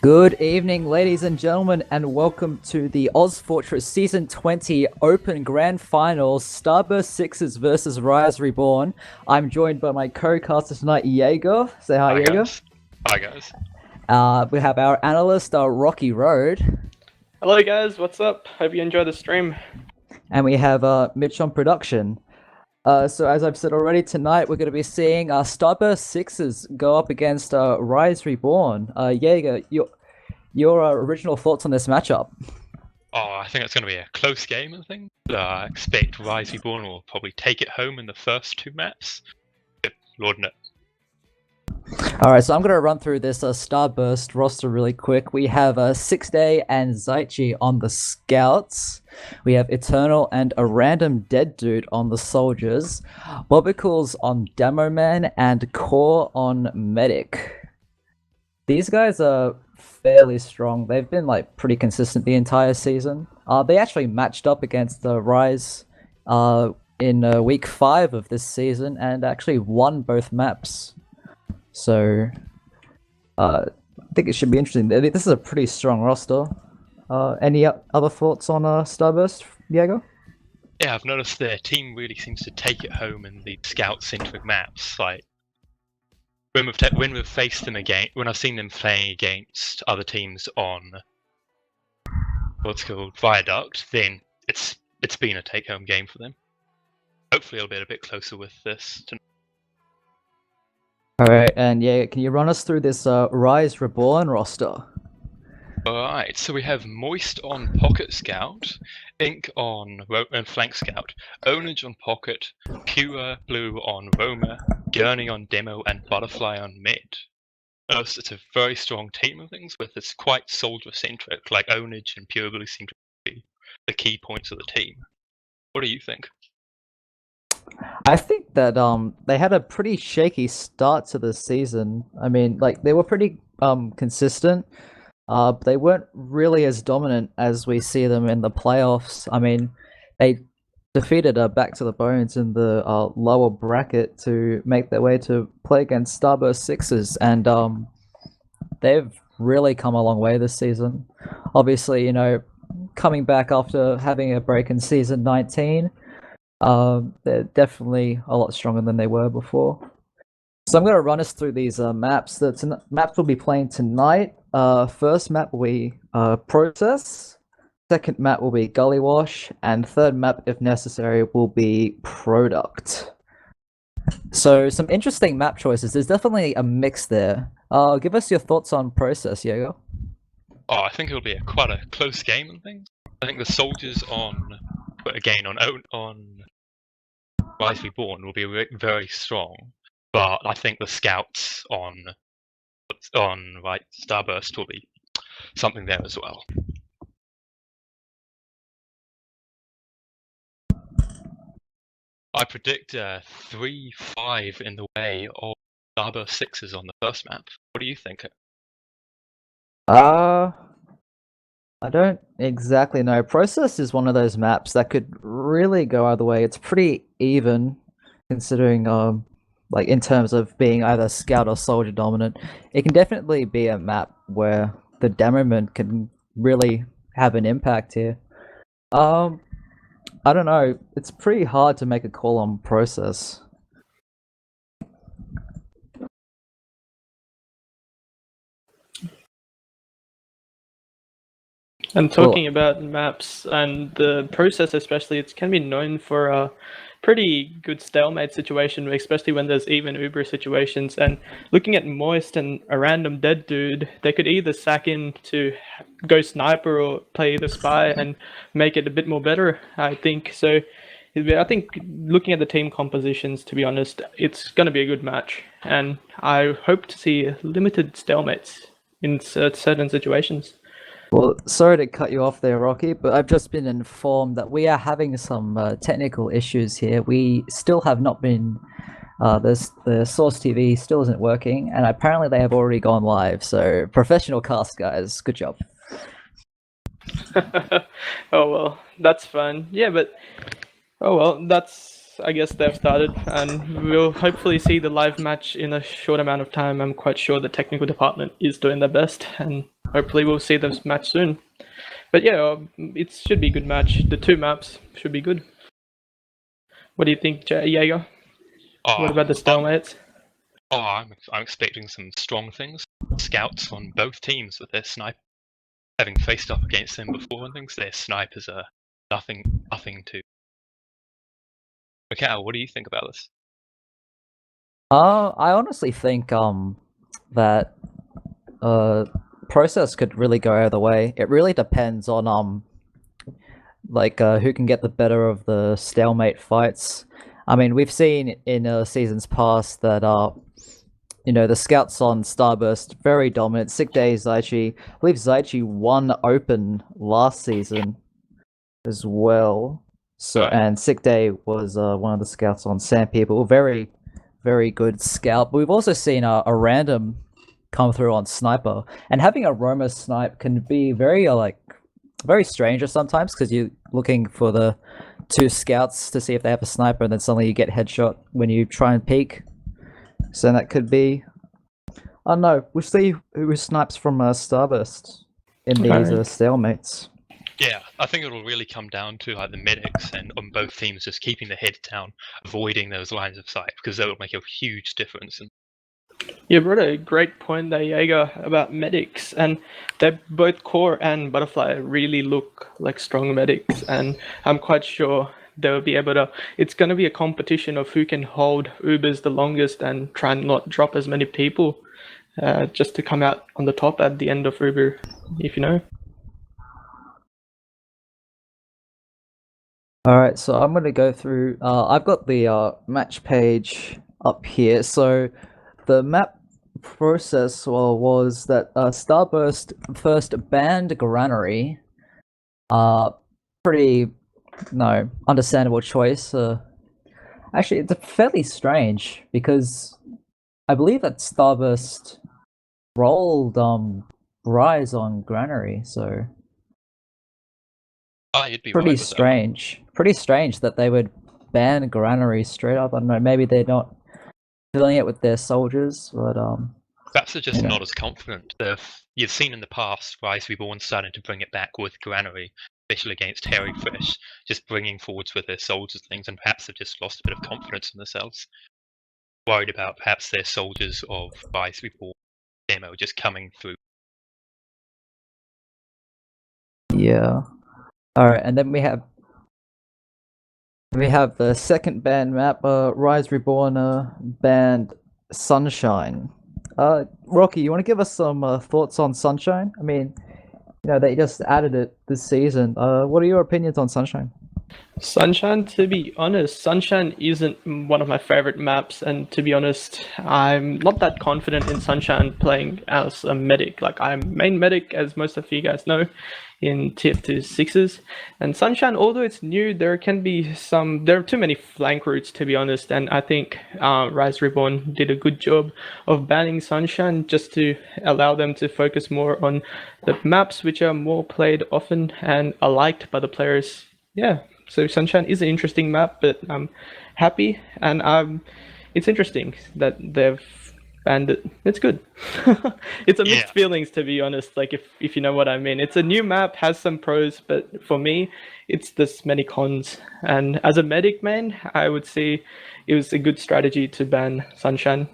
Good evening, ladies and gentlemen, and welcome to the Oz Fortress Season 20 Open Grand Finals, Starburst-6s versus Rise Reborn. I'm joined by my co-caster tonight, Jager. Say hi, Jager. Guys. Hi, guys. We have our analyst, Rocky Road. Hello, guys. What's up? Hope you enjoy the stream. And we have Mitch on production. So as I've said already, tonight we're going to be seeing Starburst-6s go up against Rise Reborn. Jager, your original thoughts on this matchup? Oh, I think it's going to be a close game, I think. I expect Rise Reborn will probably take it home in the first two maps. Good Lord, no. Alright, so I'm going to run through this Starburst roster really quick. We have 6day and Zaichi on the Scouts. We have Eternal and a random dead dude on the Soldiers. Bobicles on Demo Man and Core on Medic. These guys are fairly strong. They've been pretty consistent the entire season. They actually matched up against the Rise in week 5 of this season and actually won both maps. So, I think it should be interesting. This is a pretty strong roster. Any other thoughts on Starburst, Diego? Yeah, I've noticed their team really seems to take it home in the scout-centric maps. Like when we've faced them again, when I've seen them playing against other teams on what's called Viaduct, then it's been a take-home game for them. Hopefully, it'll be a bit closer with this tonight. Alright, and yeah, can you run us through this Rise Reborn roster? Alright, so we have Moist on Pocket Scout, Ink on Flank Scout, Ownage on Pocket, Pure Blue on Roamer, Gurney on Demo, and Butterfly on Mid. It's a very strong team of things, but it's quite soldier-centric, like Ownage and Pure Blue seem to be the key points of the team. What do you think? I think that they had a pretty shaky start to the season. I mean, they were pretty consistent. But they weren't really as dominant as we see them in the playoffs. I mean, they defeated Back to the Bones in the lower bracket to make their way to play against Starburst-6s, and they've really come a long way this season. Obviously, coming back after having a break in Season 19, they're definitely a lot stronger than they were before. So I'm going to run us through these maps. The maps we'll be playing tonight. First map will be Process. Second map will be Gully Wash. And third map, if necessary, will be Product. So some interesting map choices. There's definitely a mix there. Give us your thoughts on Process, Jager. Oh, I think it'll be quite a close game and things. I think the Soldiers on Rise Reborn will be very strong. But I think the Scouts on Starburst will be something there as well. I predict 3-5 in the way of Starburst-6s on the first map. What do you think? I don't exactly know. Process is one of those maps that could really go either way. It's pretty even, considering in terms of being either scout or soldier dominant. It can definitely be a map where the demoman can really have an impact here. I don't know. It's pretty hard to make a call on Process. And talking about maps and the Process especially, it can be known for a pretty good stalemate situation, especially when there's even Uber situations. And looking at Moist and a random dead dude, they could either sack in to go sniper or play the spy and make it a bit more better, I think. So I think looking at the team compositions, to be honest, it's going to be a good match. And I hope to see limited stalemates in certain situations. Well, sorry to cut you off there, Rocky, but I've just been informed that we are having some technical issues here. We still have not been, the Source TV still isn't working, and apparently they have already gone live, so professional cast, guys. Good job. Oh, well, that's fun. Yeah, but, oh, well, I guess they've started, and we'll hopefully see the live match in a short amount of time. I'm quite sure the technical department is doing their best, and hopefully we'll see this match soon. But yeah, it should be a good match. The two maps should be good. What do you think, Jager? What about the stalemates? I'm expecting some strong things. Scouts on both teams with their sniper. Having faced up against them before and things, their snipers are nothing to. Mikcow, what do you think about this? I honestly think that process could really go either way. It really depends on who can get the better of the stalemate fights. I mean, we've seen in seasons past that the scouts on Starburst very dominant. Sick Day Zaichi, I believe Zaichi won open last season as well. So Right. and Sick Day was one of the scouts on Sand People. Very, very good scout. But we've also seen a random come through on Sniper, and having a roamer snipe can be very very strange sometimes because you're looking for the two scouts to see if they have a sniper, and then suddenly you get headshot when you try and peek. So that could be. I don't know. We'll see who snipes from Starburst in these stalemates. Yeah, I think it'll really come down to the medics and on both teams just keeping their heads down, avoiding those lines of sight, because that will make a huge difference. You brought a great point there, Jager, about medics, and they both Core and Butterfly really look like strong medics, and I'm quite sure they'll be able to. It's going to be a competition of who can hold Ubers the longest and try and not drop as many people, just to come out on the top at the end of Uber, if you know. All right, so I'm gonna go through. I've got the match page up here. So the map process was that Starburst first banned Granary. Pretty understandable choice. Actually, it's fairly strange because I believe that Starburst rolled Rise on Granary, so. You'd be Pretty right with strange. Pretty strange that they would ban Granary straight up. I don't know. Maybe they're not filling it with their soldiers, but perhaps they're just not as confident. You've seen in the past Rise Reborn starting to bring it back with Granary, especially against Harry Fresh, just bringing forwards with their soldiers and things, and perhaps they've just lost a bit of confidence in themselves. Worried about perhaps their soldiers of Rise Reborn demo just coming through. Yeah. All right, and then we have the second band map. Rise Reborn band Sunshine. Rocky, you want to give us some thoughts on Sunshine? I mean, they just added it this season. What are your opinions on Sunshine? Sunshine, to be honest, Sunshine isn't one of my favorite maps, and to be honest, I'm not that confident in Sunshine playing as a medic. Like, I'm main medic, as most of you guys know, in TF2 6s. And Sunshine, although it's new, there are too many flank routes, to be honest, and I think Rise Reborn did a good job of banning Sunshine just to allow them to focus more on the maps which are more played often and are liked by the players. Yeah. So Sunshine is an interesting map, but I'm happy, and it's interesting that they've banned it. It's good. It's a mixed feelings, to be honest. Like, if you know what I mean. It's a new map, has some pros, but for me, it's this many cons. And as a medic man, I would say it was a good strategy to ban Sunshine.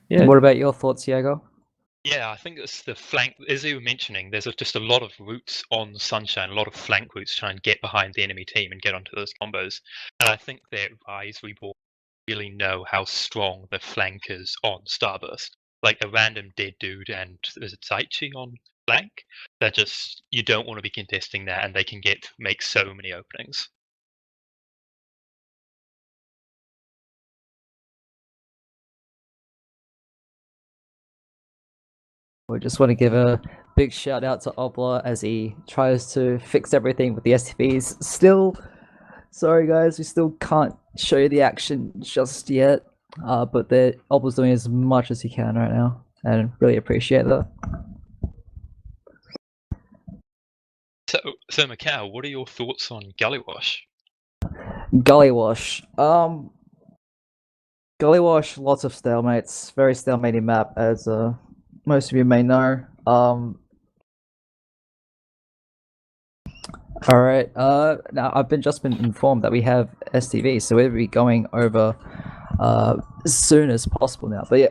Yeah. What about your thoughts, Jager? Yeah, I think it's the flank, as you were mentioning, there's just a lot of routes on Sunshine, a lot of flank routes to try and get behind the enemy team and get onto those combos. And I think that Rise Reborn really know how strong the flank is on Starburst. Like a random dead dude and is it Zaichi on flank? They're just, you don't want to be contesting that, and they can make so many openings. We just want to give a big shout out to Obla as he tries to fix everything with the STVs. Still, sorry guys, we still can't show you the action just yet. But Obla's doing as much as he can right now, and really appreciate that. So Mikcow, what are your thoughts on Gullywash? Gullywash. Gullywash, lots of stalemates. Very stalemating map, as most of you may know. All right. Now I've just been informed that we have STV, so we'll be going over as soon as possible now. But yeah,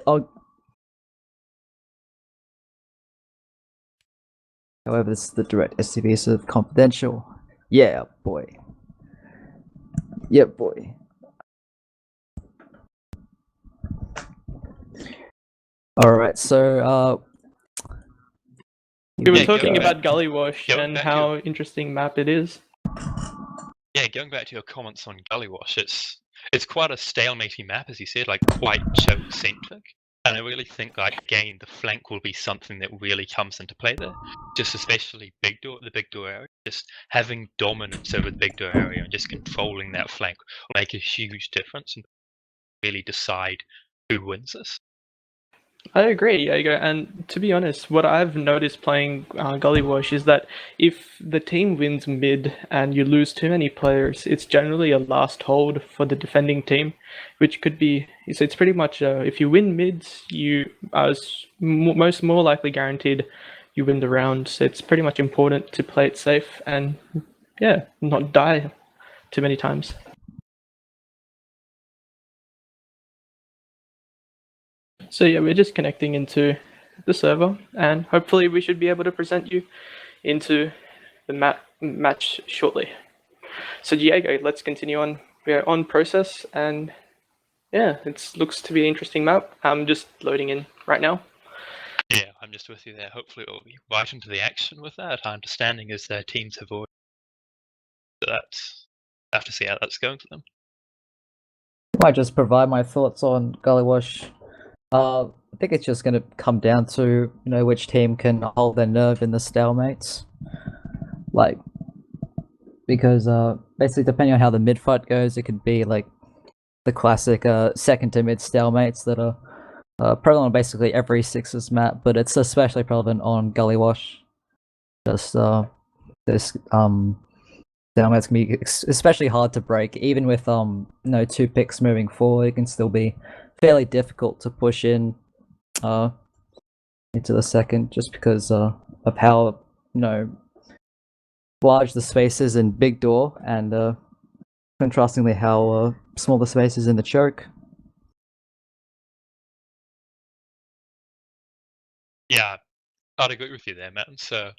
however, this is the direct STV, so confidential. Yeah, boy. Yeah, boy. All right. So We were Yeah, talking going back- about Gully Wash going and back to how interesting map it is. Yeah, going back to your comments on Gully Wash, it's quite a stalematey map, as you said, like quite choke centric. And I really think, like, again, the flank will be something that really comes into play there. Just especially the big door area. Just having dominance over the big door area and just controlling that flank will make a huge difference and really decide who wins this. I agree, Jager. And to be honest, what I've noticed playing Gully Wash is that if the team wins mid and you lose too many players, it's generally a last hold for the defending team, which could be. So it's pretty much if you win mids, you are more likely guaranteed you win the round. So it's pretty much important to play it safe and yeah, not die too many times. So yeah, we're just connecting into the server, and hopefully we should be able to present you into the match shortly. So Diego, let's continue on. We're on process, and yeah, it looks to be an interesting map. I'm just loading in right now. Yeah, I'm just with you there. Hopefully we'll be right into the action with that. Our understanding is their teams have already. I have to see how that's going for them. I might just provide my thoughts on Gully Wash. I think it's just going to come down to which team can hold their nerve in the stalemates, like because basically depending on how the mid fight goes, it could be like the classic second to mid stalemates that are prevalent on basically every Sixes map, but it's especially prevalent on Gully Wash. Just this stalemates can be especially hard to break, even with 2 picks moving forward. It can still be fairly difficult to push in into the second, just because of how large the space is in big door, and contrastingly how small the space is in the choke. Yeah, I'd agree with you there, man. So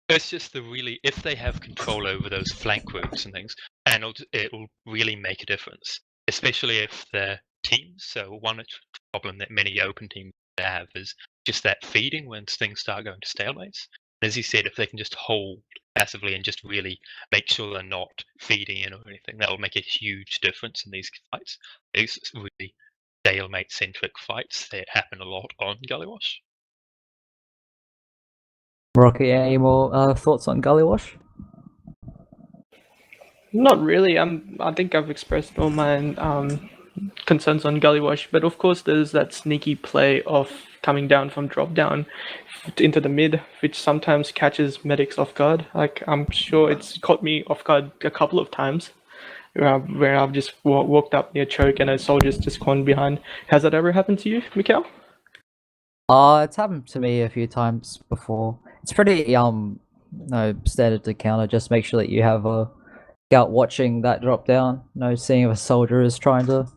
it's just if they have control over those flank routes and things, and it'll really make a difference, especially if they're teams. So one problem that many open teams have is just that feeding when things start going to stalemates. And as you said, if they can just hold passively and just really make sure they're not feeding in or anything, that will make a huge difference in these fights. These really stalemate-centric fights that happen a lot on Gully Wash. Rocky, any more thoughts on Gully Wash? Not really. I think I've expressed all my concerns on Gully Wash, but of course there's that sneaky play of coming down from drop down into the mid, which sometimes catches medics off guard. Like I'm sure it's caught me off guard a couple of times, where I've just walked up near choke and a soldier's just gone behind. Has that ever happened to you, Mikcow? It's happened to me a few times before. It's pretty standard to counter. Just make sure that you have a scout watching that drop down. Seeing if a soldier is trying to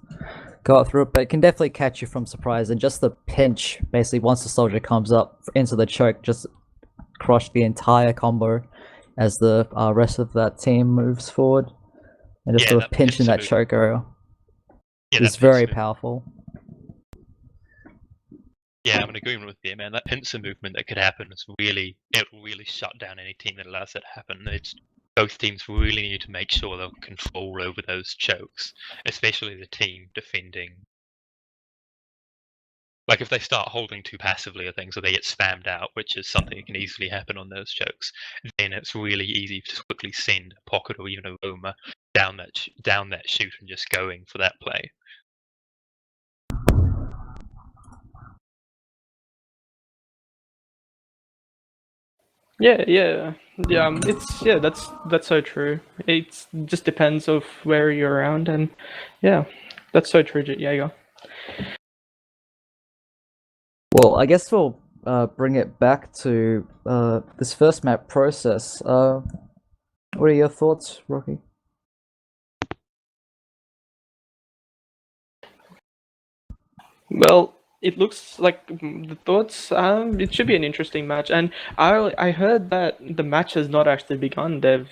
go up through it, but it can definitely catch you from surprise. And just the pinch, basically, once the soldier comes up into the choke, just crush the entire combo as the rest of that team moves forward, and just sort of pinch in that choke area. It's very powerful. Yeah, I'm in agreement with you, man. That pincer movement that could happen it'll really shut down any team that allows that to happen. Both teams really need to make sure they'll control over those chokes, especially the team defending. Like if they start holding too passively or things, or they get spammed out, which is something that can easily happen on those chokes, then it's really easy to quickly send a pocket or even a Roma down that chute and just going for that play. Yeah. That's so true. It just depends of where you're around, and yeah, that's so true, Jager. Well, I guess for bring it back to this first map process. What are your thoughts, Rocky? Well, it looks like the thoughts. It should be an interesting match, and I heard that the match has not actually begun. They've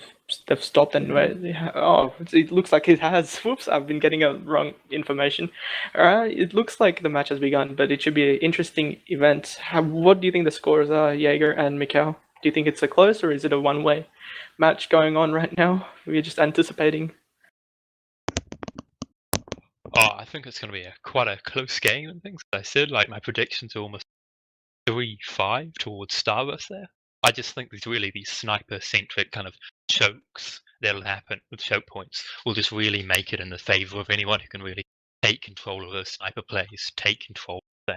stopped and it looks like it has. Whoops, I've been getting a wrong information. It looks like the match has begun, but it should be an interesting event. What do you think the scores are, Jager and Mikcow? Do you think it's a close or is it a one-way match going on right now? We're just anticipating. Oh, I think it's going to be quite a close game and things. As I said, like my predictions are almost 3-5 towards Starburst there. I just think these sniper-centric kind of chokes that'll happen with choke points will just really make it in the favor of anyone who can really take control of those sniper plays, take control of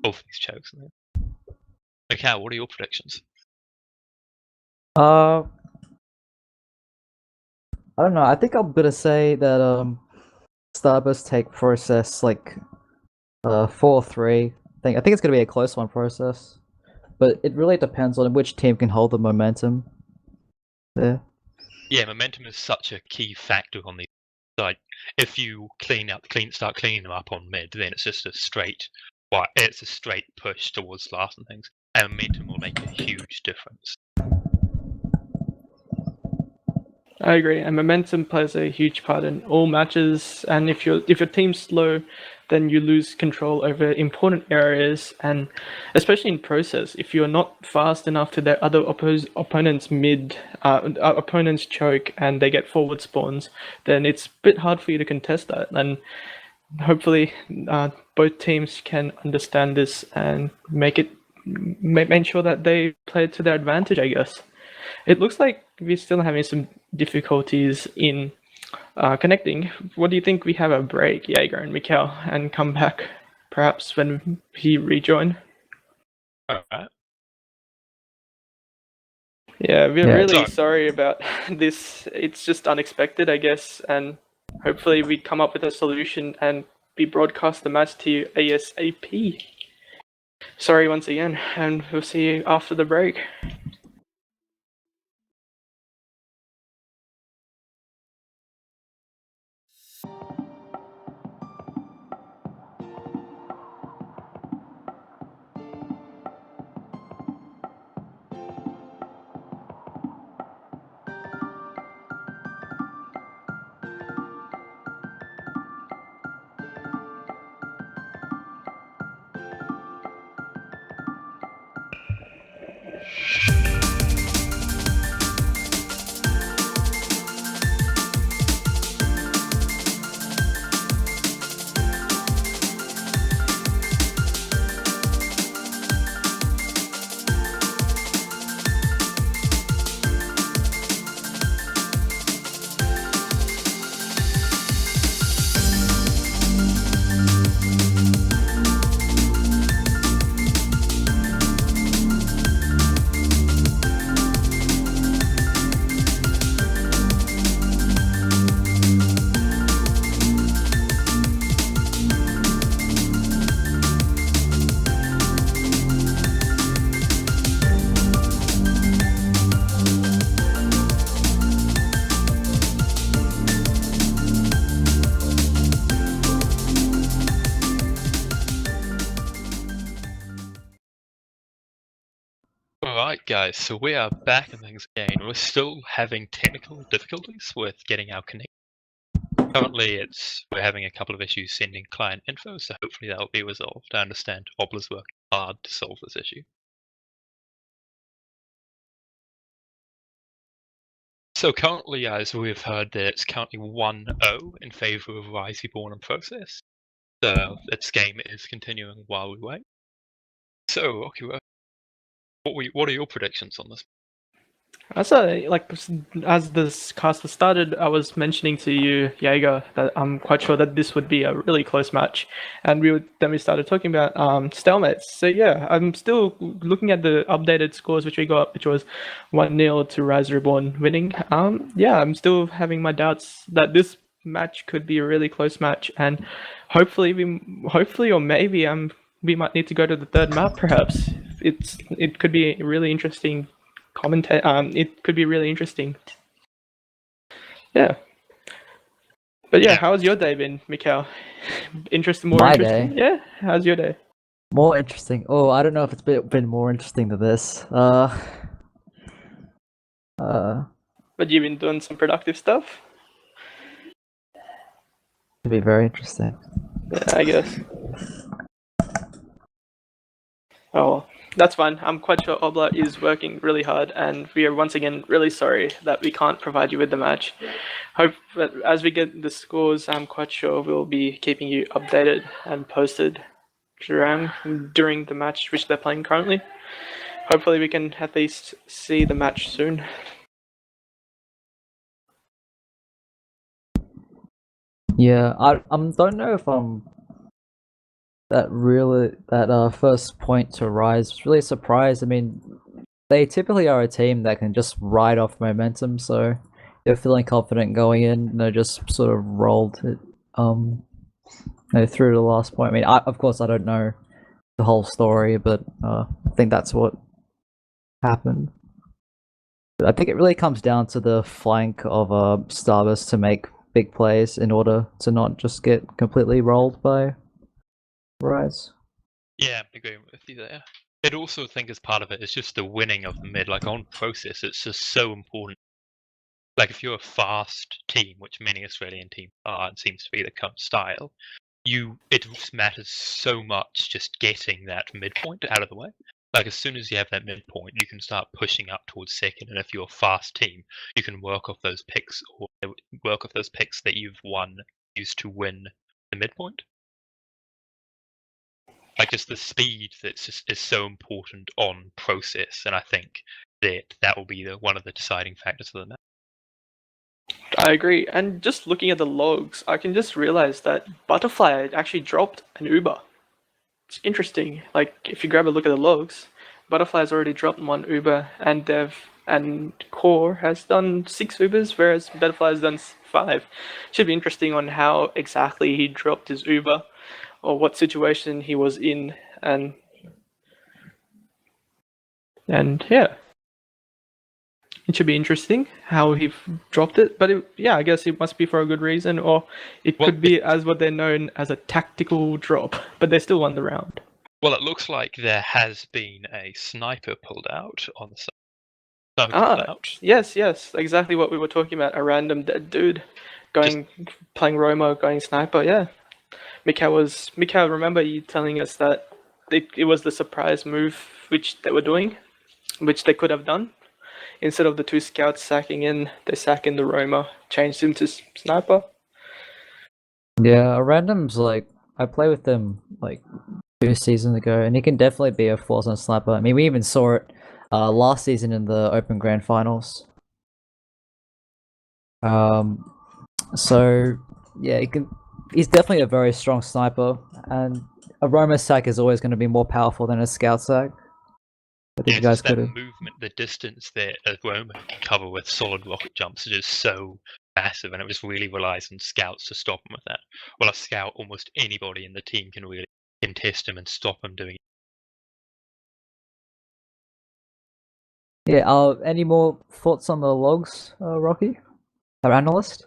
both these chokes. Mikcow, what are your predictions? I don't know. I think I'm gonna say that Starburst take process like 4-3. I think it's gonna be a close one process, but it really depends on which team can hold the momentum. Yeah, momentum is such a key factor on these. Like, if you start cleaning them up on mid, then it's just a straight push towards last and things. And momentum will make a huge difference. I agree, and momentum plays a huge part in all matches. And if your team's slow, then you lose control over important areas, and especially in process, if you're not fast enough to their other opponents' opponents choke and they get forward spawns, then it's a bit hard for you to contest that. And hopefully, both teams can understand this and make sure that they play it to their advantage, I guess. It looks like we're still having some difficulties in connecting. What do you think we have a break, Jager and Mikcow, and come back perhaps when he rejoin? Alright. Yeah, we're really sorry about this. It's just unexpected, I guess, and hopefully we come up with a solution and we broadcast the match to you ASAP. Sorry once again, and we'll see you after the break. Alright guys, so we are back in things again. We're still having technical difficulties with getting our connection. Currently we're having a couple of issues sending client info, so hopefully that will be resolved. I understand Obla's working hard to solve this issue. So currently, as we've heard, that it's currently 1-0 in favour of Rise, Reborn and Process. So its game is continuing while we wait. So, Rocky, what are your predictions on this? As this cast was started, I was mentioning to you, Jager, that I'm quite sure that this would be a really close match, and then we started talking about stalemates. So yeah, I'm still looking at the updated scores which we got, which was 1-0 to Rise Reborn winning. Yeah, I'm still having my doubts that this match could be a really close match, and hopefully or maybe we might need to go to the third map perhaps. it could be really interesting it could be really interesting. Yeah. But yeah, how's your day been, Mikcow? My interesting? day? Yeah, how's your day? More interesting. Oh, I don't know if it's been more interesting than this. But you've been doing some productive stuff? It'd be very interesting. Yeah, I guess. Oh, well, that's fine. I'm quite sure Obla is working really hard, and we are once again really sorry that we can't provide you with the match. Hope that as we get the scores, I'm quite sure we'll be keeping you updated and posted during the match which they're playing currently. Hopefully we can at least see the match soon. Yeah, I don't know if that first point to Rise was really surprised. I mean, they typically are a team that can just ride off momentum, so they're feeling confident going in, and they just sort of rolled it through to the last point. I mean, of course I don't know the whole story, but I think that's what happened. But I think it really comes down to the flank of Starburst to make big plays in order to not just get completely rolled by Rise. Yeah, I'm agreeing with you there. I'd also think as part of it is just the winning of the mid. Like on process, it's just so important. Like if you're a fast team, which many Australian teams are, and seems to be the current style, it just matters so much just getting that midpoint out of the way. Like as soon as you have that midpoint, you can start pushing up towards second, and if you're a fast team, you can work off those picks that you've used to win the midpoint. Like just the speed is so important on process, and I think that will be one of the deciding factors for the match. I agree, and just looking at the logs, I can just realize that Butterfly actually dropped an Uber. It's interesting. Like if you grab a look at the logs, Butterfly's already dropped one Uber, and Core has done 6 Ubers, whereas Butterfly's done 5. Should be interesting on how exactly he dropped his Uber, or what situation he was in, and yeah. It should be interesting how he dropped it, but I guess it must be for a good reason, or it could be as what they're known as a tactical drop, but they still won the round. Well, it looks like there has been a sniper pulled out on the side. Yes, exactly what we were talking about. A random dead dude playing Romo, going sniper. Yeah, Mikcow. Remember you telling us that it was the surprise move which they were doing, which they could have done. Instead of the 2 scouts sacking in, they sack in the Roma, changed him to sniper. Yeah, a random's like, I played with them like 2 seasons ago, and he can definitely be a force on sniper. I mean, we even saw it last season in the Open Grand Finals. So yeah, he's definitely a very strong sniper, and a Roma sack is always going to be more powerful than a scout sack. I think you guys could have movement, the distance that a Roma can cover with solid rocket jumps is just so massive, and it just really relies on scouts to stop him with that. Well, a scout, almost anybody in the team can really contest him and stop him doing it. Yeah, any more thoughts on the logs, Rocky? Our analyst?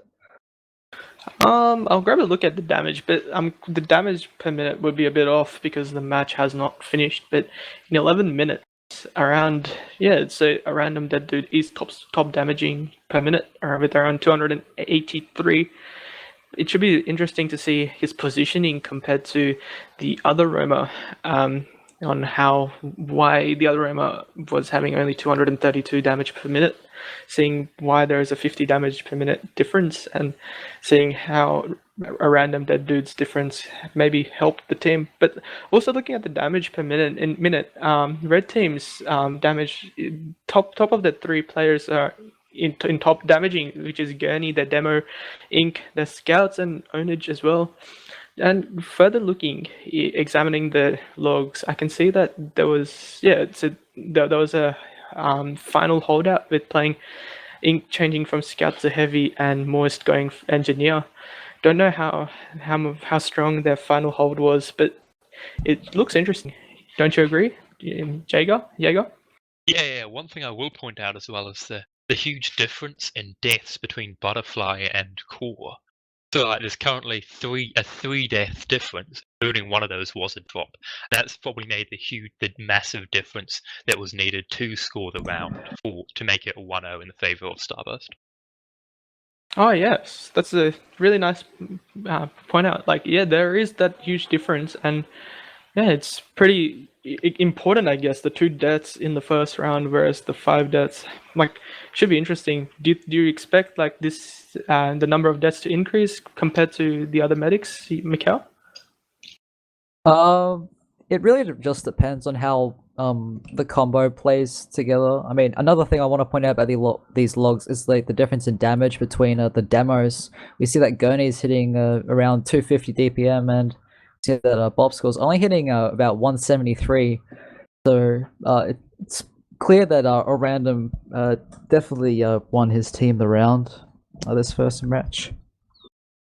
I'll grab a look at the damage, but the damage per minute would be a bit off because the match has not finished. But in 11 minutes, it's a random dead dude is top damaging per minute, or with around 283. It should be interesting to see his positioning compared to the other Roma, on why the other Roma was having only 232 damage per minute, seeing why there is a 50 damage per minute difference, and seeing how a random dead dude's difference maybe helped the team. But also looking at the damage per minute, red team's damage, top of the 3 players are in top damaging, which is Gurney, the Demo, Inc, the Scouts, and Ownage as well. And further looking, examining the logs, I can see that there was a final holdout with playing Ink changing from Scout to Heavy and Moist going Engineer. Don't know how strong their final hold was, but it looks interesting. Don't you agree? Jager? Yeah, one thing I will point out as well is the huge difference in deaths between Butterfly and Core. So like, there's currently a 3-death difference, including one of those was a drop. That's probably made the massive difference that was needed to score the round to make it a 1-0 in the favor of Starburst. Oh yes, that's a really nice point out. Like, yeah, there is that huge difference, and yeah, it's pretty important, I guess. The 2 deaths in the first round, whereas the 5 deaths, like, should be interesting. Do you expect like this the number of deaths to increase compared to the other medics, Mikcow? It really just depends on how the combo plays together. I mean, another thing I want to point out about these logs is like the difference in damage between the demos. We see that Gurney's hitting around 250 DPM, and see that Bob Score's only hitting about 173. So it's clear that a random definitely won his team the round this first match.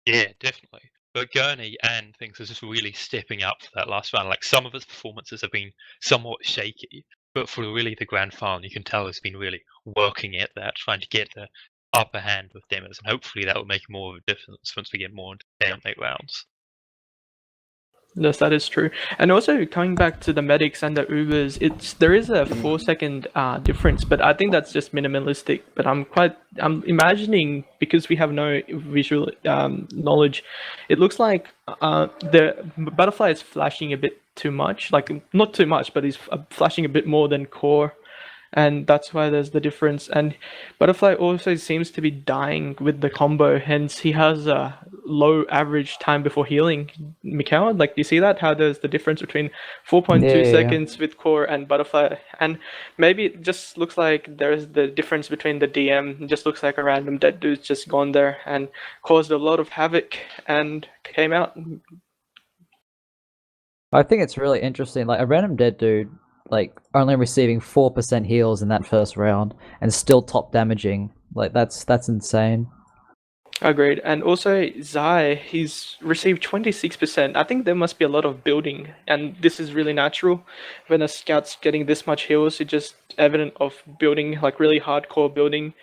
Yeah, definitely. But Gurney and things are just really stepping up for that last round. Like, some of his performances have been somewhat shaky, but for really the grand final, you can tell he's been really working at that, trying to get the upper hand with demos, and hopefully that will make more of a difference once we get more into stalemate rounds. Yes, that is true. And also coming back to the medics and the Ubers, there is a 4-second difference, but I think that's just minimalistic. But I'm imagining, because we have no visual knowledge, it looks like the Butterfly is flashing a bit too much. Like, not too much, but he's flashing a bit more than Core. And that's why there's the difference. And Butterfly also seems to be dying with the combo, hence he has a low average time before healing. Mikcow, like, do you see that? How there's the difference between 4.2 seconds with Core and Butterfly? And maybe it just looks like there's the difference between the DM. It just looks like a random dead dude's just gone there and caused a lot of havoc and came out. I think it's really interesting. Like, a random dead dude, like, only receiving 4% heals in that first round and still top damaging. Like, that's insane. Agreed. And also Zai, he's received 26%. I think there must be a lot of building, and this is really natural. When a scout's getting this much heals, it's just evident of building, like really hardcore building,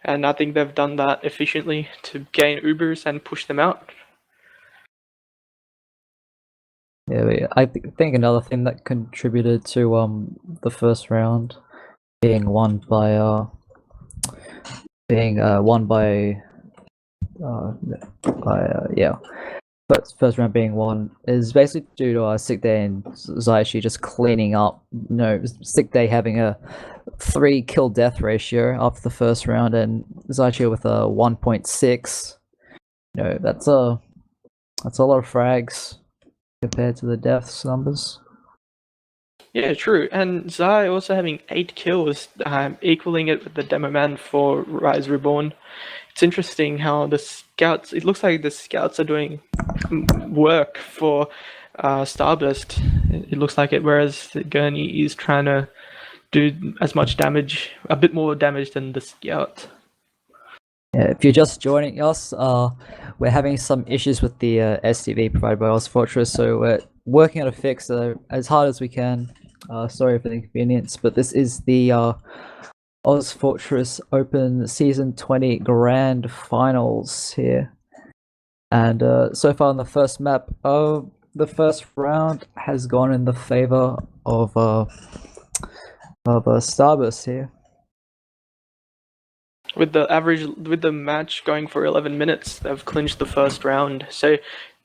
and I think they've done that efficiently to gain Ubers and push them out. Yeah, I think another thing that contributed to the first round being won by first round being won is basically due to Sick Day and Zaishi just cleaning up. You know, Sick Day having a 3 kill death ratio after the first round, and Zaishi with a 1.6. You know, that's a lot of frags compared to the deaths numbers. Yeah, true. And Zai also having 8 kills, equaling it with the demo man for Rise Reborn. It's interesting how the scouts, it looks like the scouts are doing work for Starburst. It looks like it, whereas Gurney is trying to do as much damage, a bit more damage than the scout. Yeah, if you're just joining us, we're having some issues with the STV provided by Oz Fortress, so we're working on a fix as hard as we can. Sorry for the inconvenience, but this is the Oz Fortress Open Season 20 Grand Finals here. And so far in the first map, the first round has gone in the favor of Starburst here. With the match going for 11 minutes, they've clinched the first round. So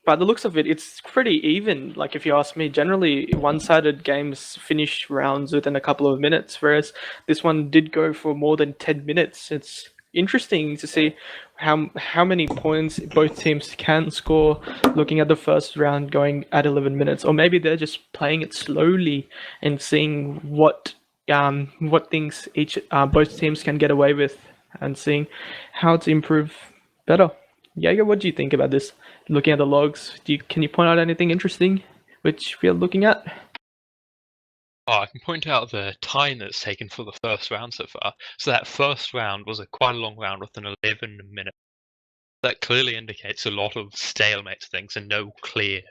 by the looks of it, it's pretty even. Like, if you ask me, generally one-sided games finish rounds within a couple of minutes, whereas this one did go for more than 10 minutes. It's interesting to see how many points both teams can score looking at the first round going at 11 minutes. Or maybe they're just playing it slowly and seeing what things both teams can get away with, and seeing how to improve better. Jager, what do you think about this? Looking at the logs, can you point out anything interesting which we are looking at? Oh, I can point out the time that's taken for the first round so far. So that first round was quite a long round with an 11 minute. That clearly indicates a lot of stalemate things and no clear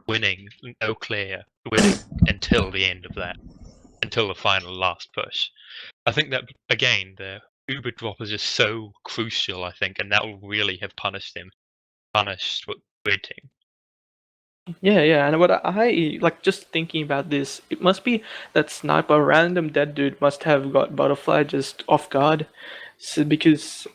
winning until the end of that. until the final last push. I think that, again, the Uber drop is just so crucial, I think, and that will really have punished what red team. Yeah, and what I like just thinking about this, it must be that sniper random dead dude must have got butterfly just off guard, so because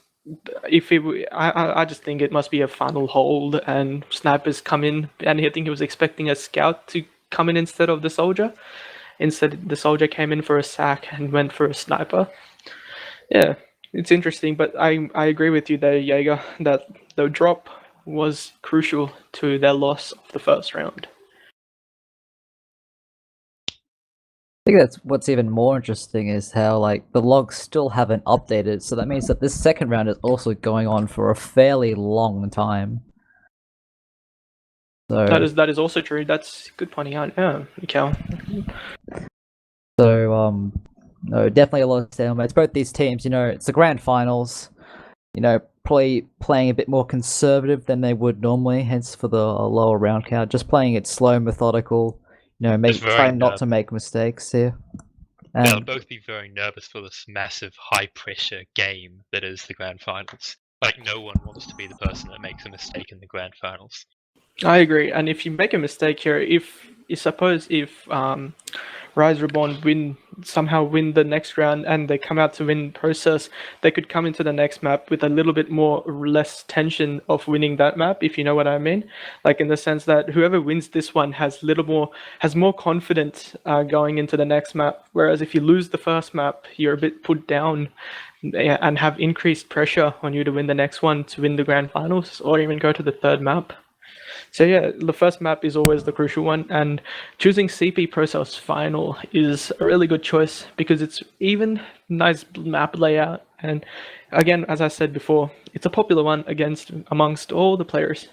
if it, I just think it must be a final hold and snipers come in, and I think he was expecting a scout to come in instead of the soldier. Instead, the soldier came in for a sack and went for a sniper. Yeah, it's interesting, but I agree with you there, Jager, that the drop was crucial to their loss of the first round. I think that's what's even more interesting is how like the logs still haven't updated, so that means that this second round is also going on for a fairly long time. So That is also true. That's good pointing out. Yeah, Mikcow. So no, definitely a lot of stalemates. Both these teams, it's the grand finals. Probably playing a bit more conservative than they would normally, hence for the lower round count. Just playing it slow, methodical. Trying not to make mistakes here. They'll both be very nervous for this massive, high-pressure game that is the grand finals. Like, no one wants to be the person that makes a mistake in the grand finals. I agree, and if you make a mistake here, if Rise Reborn somehow win the next round and they come out to win process, they could come into the next map with a little bit more less tension of winning that map, if you know what I mean. Like in the sense that whoever wins this one has more confidence going into the next map. Whereas if you lose the first map, you're a bit put down and have increased pressure on you to win the next one, to win the grand finals, or even go to the third map. So yeah, the first map is always the crucial one, and choosing CP Process Final is a really good choice because it's even nice map layout, and again, as I said before, it's a popular one amongst all the players.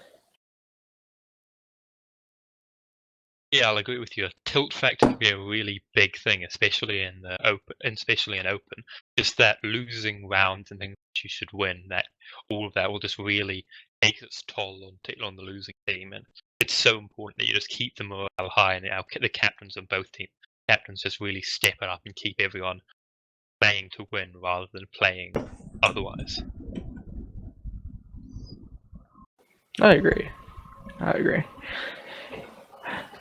Yeah, I'll agree with you. Tilt factor can be a really big thing, especially in open. Just that losing rounds and things that you should win, that all of that will just really take its toll on the losing team, and it's so important that you just keep the morale high, and the captains of both teams, just really step it up and keep everyone playing to win rather than playing otherwise. I agree.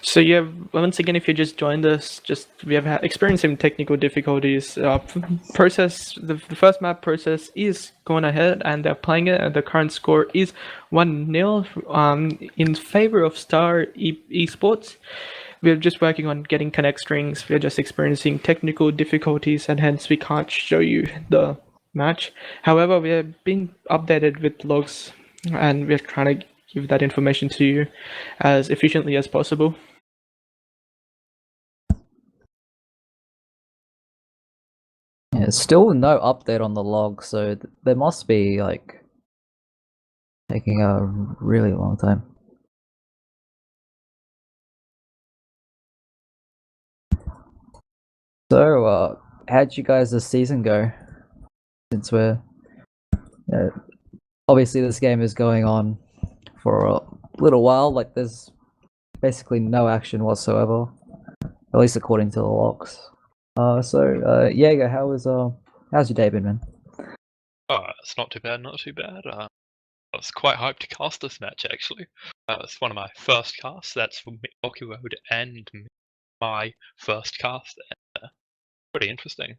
So yeah, once again, if you just joined us, we have experienced some technical difficulties. The first map process is going ahead, and they're playing it. And the current score is 1-0 in favor of Star Esports. We're just working on getting connect strings. We're just experiencing technical difficulties, and hence we can't show you the match. However, we have been updated with logs, and we're trying to give that information to you as efficiently as possible. Yeah, still no update on the log, so there must be like taking a really long time. So, how'd you guys' this season go? Since obviously this game is going on for a little while, like there's basically no action whatsoever, at least according to the logs. Jager, how's your day been, man? It's not too bad. I was quite hyped to cast this match, actually. It's one of my first casts. That's for Rockeyroad and my first cast. Pretty interesting.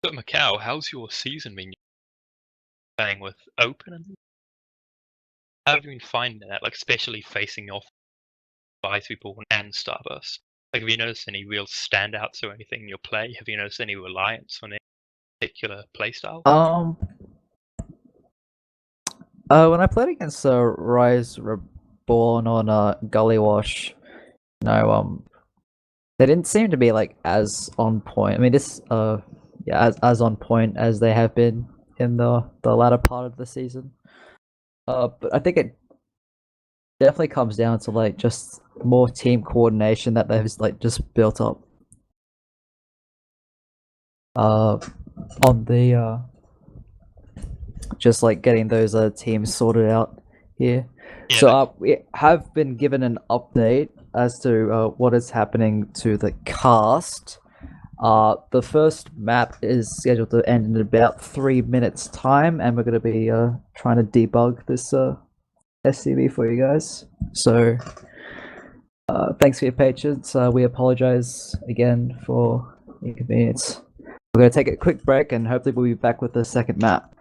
So, Mikcow, how's your season been? Playing with open? And how have you been finding that, like especially facing off By Reborn and Starburst? Like, have you noticed any real standouts or anything in your play? Have you noticed any reliance on any particular playstyle? When I played against Rise Reborn on Gully Wash, they didn't seem to be like as on point. I mean, as on point as they have been in the latter part of the season. But I think it definitely comes down to like just more team coordination that they've like just built up. on the just like getting those teams sorted out here. Yeah, So we have been given an update as to what is happening to the cast. The first map is scheduled to end in about 3 minutes time, and we're going to be trying to debug this SCV for you guys. So thanks for your patience. We apologize again for the inconvenience. We're going to take a quick break, and hopefully we'll be back with the second map.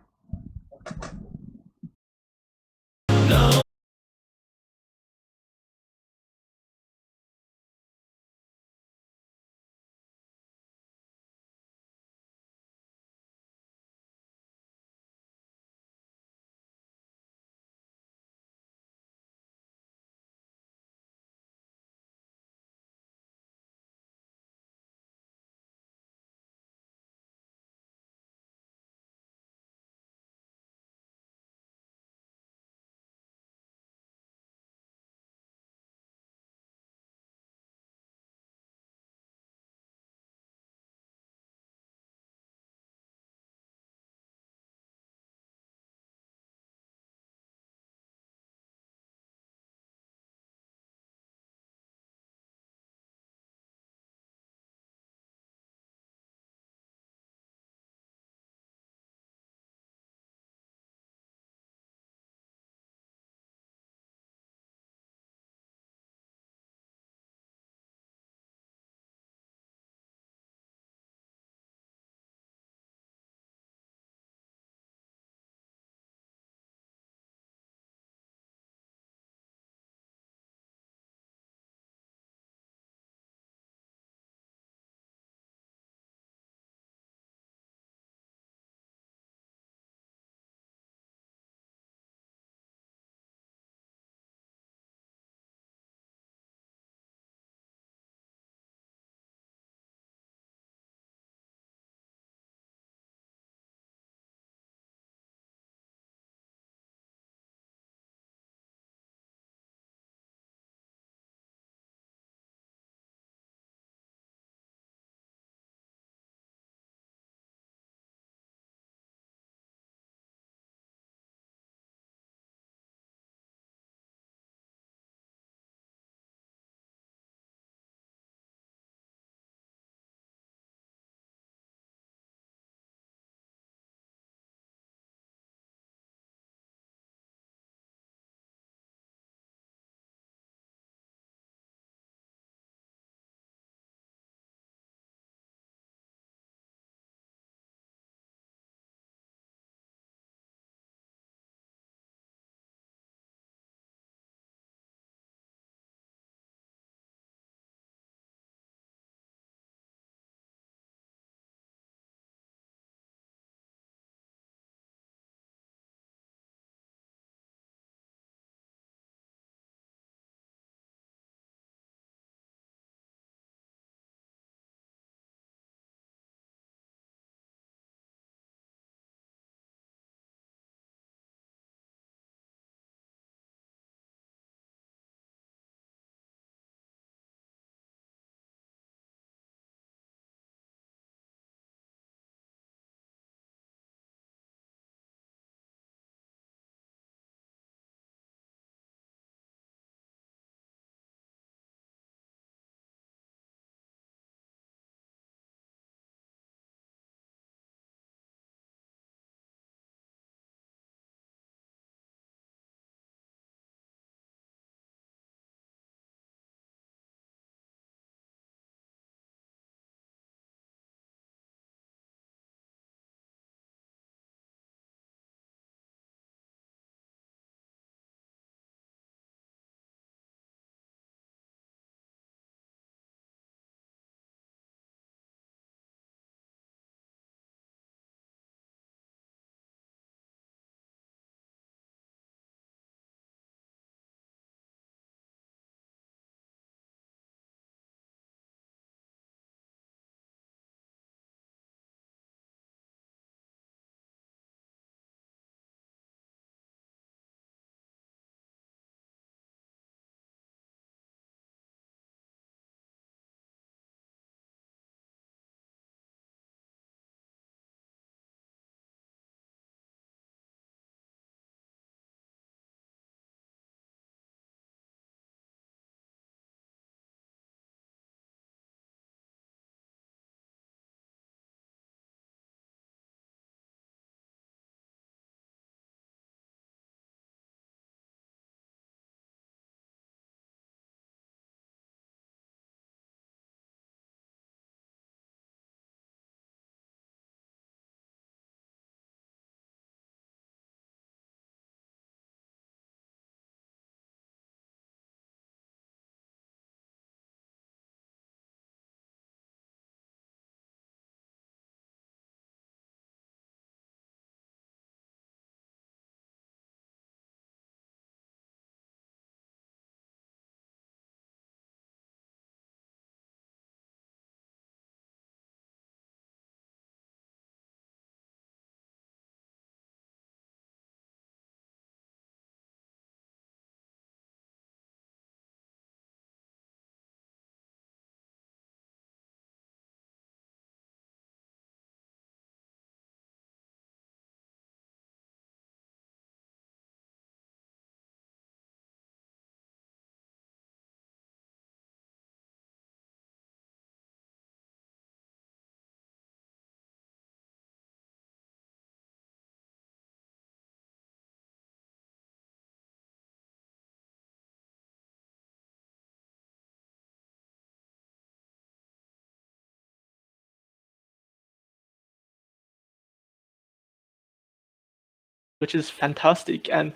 which is fantastic. And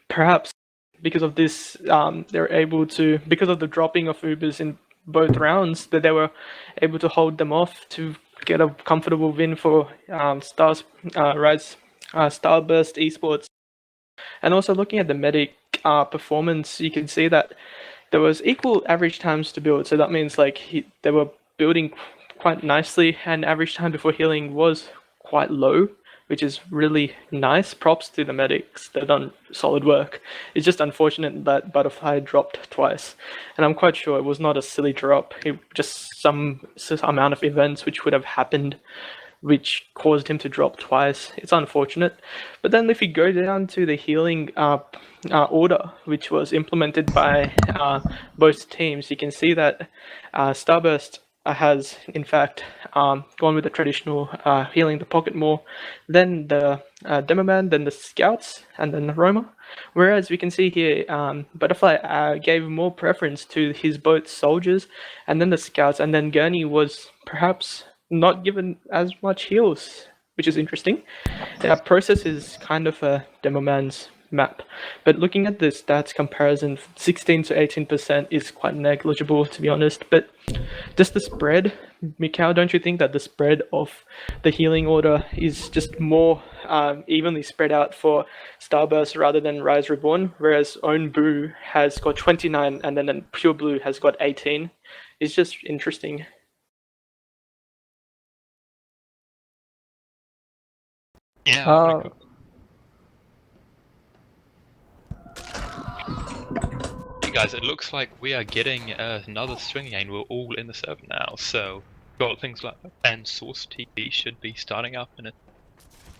perhaps because of this, they're able to, because of the dropping of Ubers in both rounds, that they were able to hold them off to get a comfortable win for Starburst Esports. And also looking at the medic performance, you can see that there was equal average times to build. So that means like they were building quite nicely, and average time before healing was quite low, which is really nice. Props to the medics, they've done solid work. It's just unfortunate that Butterfly dropped twice, and I'm quite sure it was not a silly drop. It just some amount of events which would have happened, which caused him to drop twice. It's unfortunate. But then if you go down to the healing order, which was implemented by both teams, you can see that Starburst has, in fact, gone with the traditional healing the pocket more, then the Demo Man, then the Scouts, and then the Roma. Whereas we can see here, Butterfly gave more preference to his both soldiers and then the Scouts, and then Gurney was perhaps not given as much heals, which is interesting. Process is kind of a Demo Man's map, but looking at the stats comparison, 16 to 18% is quite negligible, to be honest. But just the spread, Mikcow, don't you think that the spread of the healing order is just more evenly spread out for Starburst rather than Rise Reborn, whereas Own Boo has got 29 and then Pure Blue has got 18? It's just interesting. Yeah. Guys, it looks like we are getting another string game. We're all in the server now, so got things like and Source TV should be starting up in it.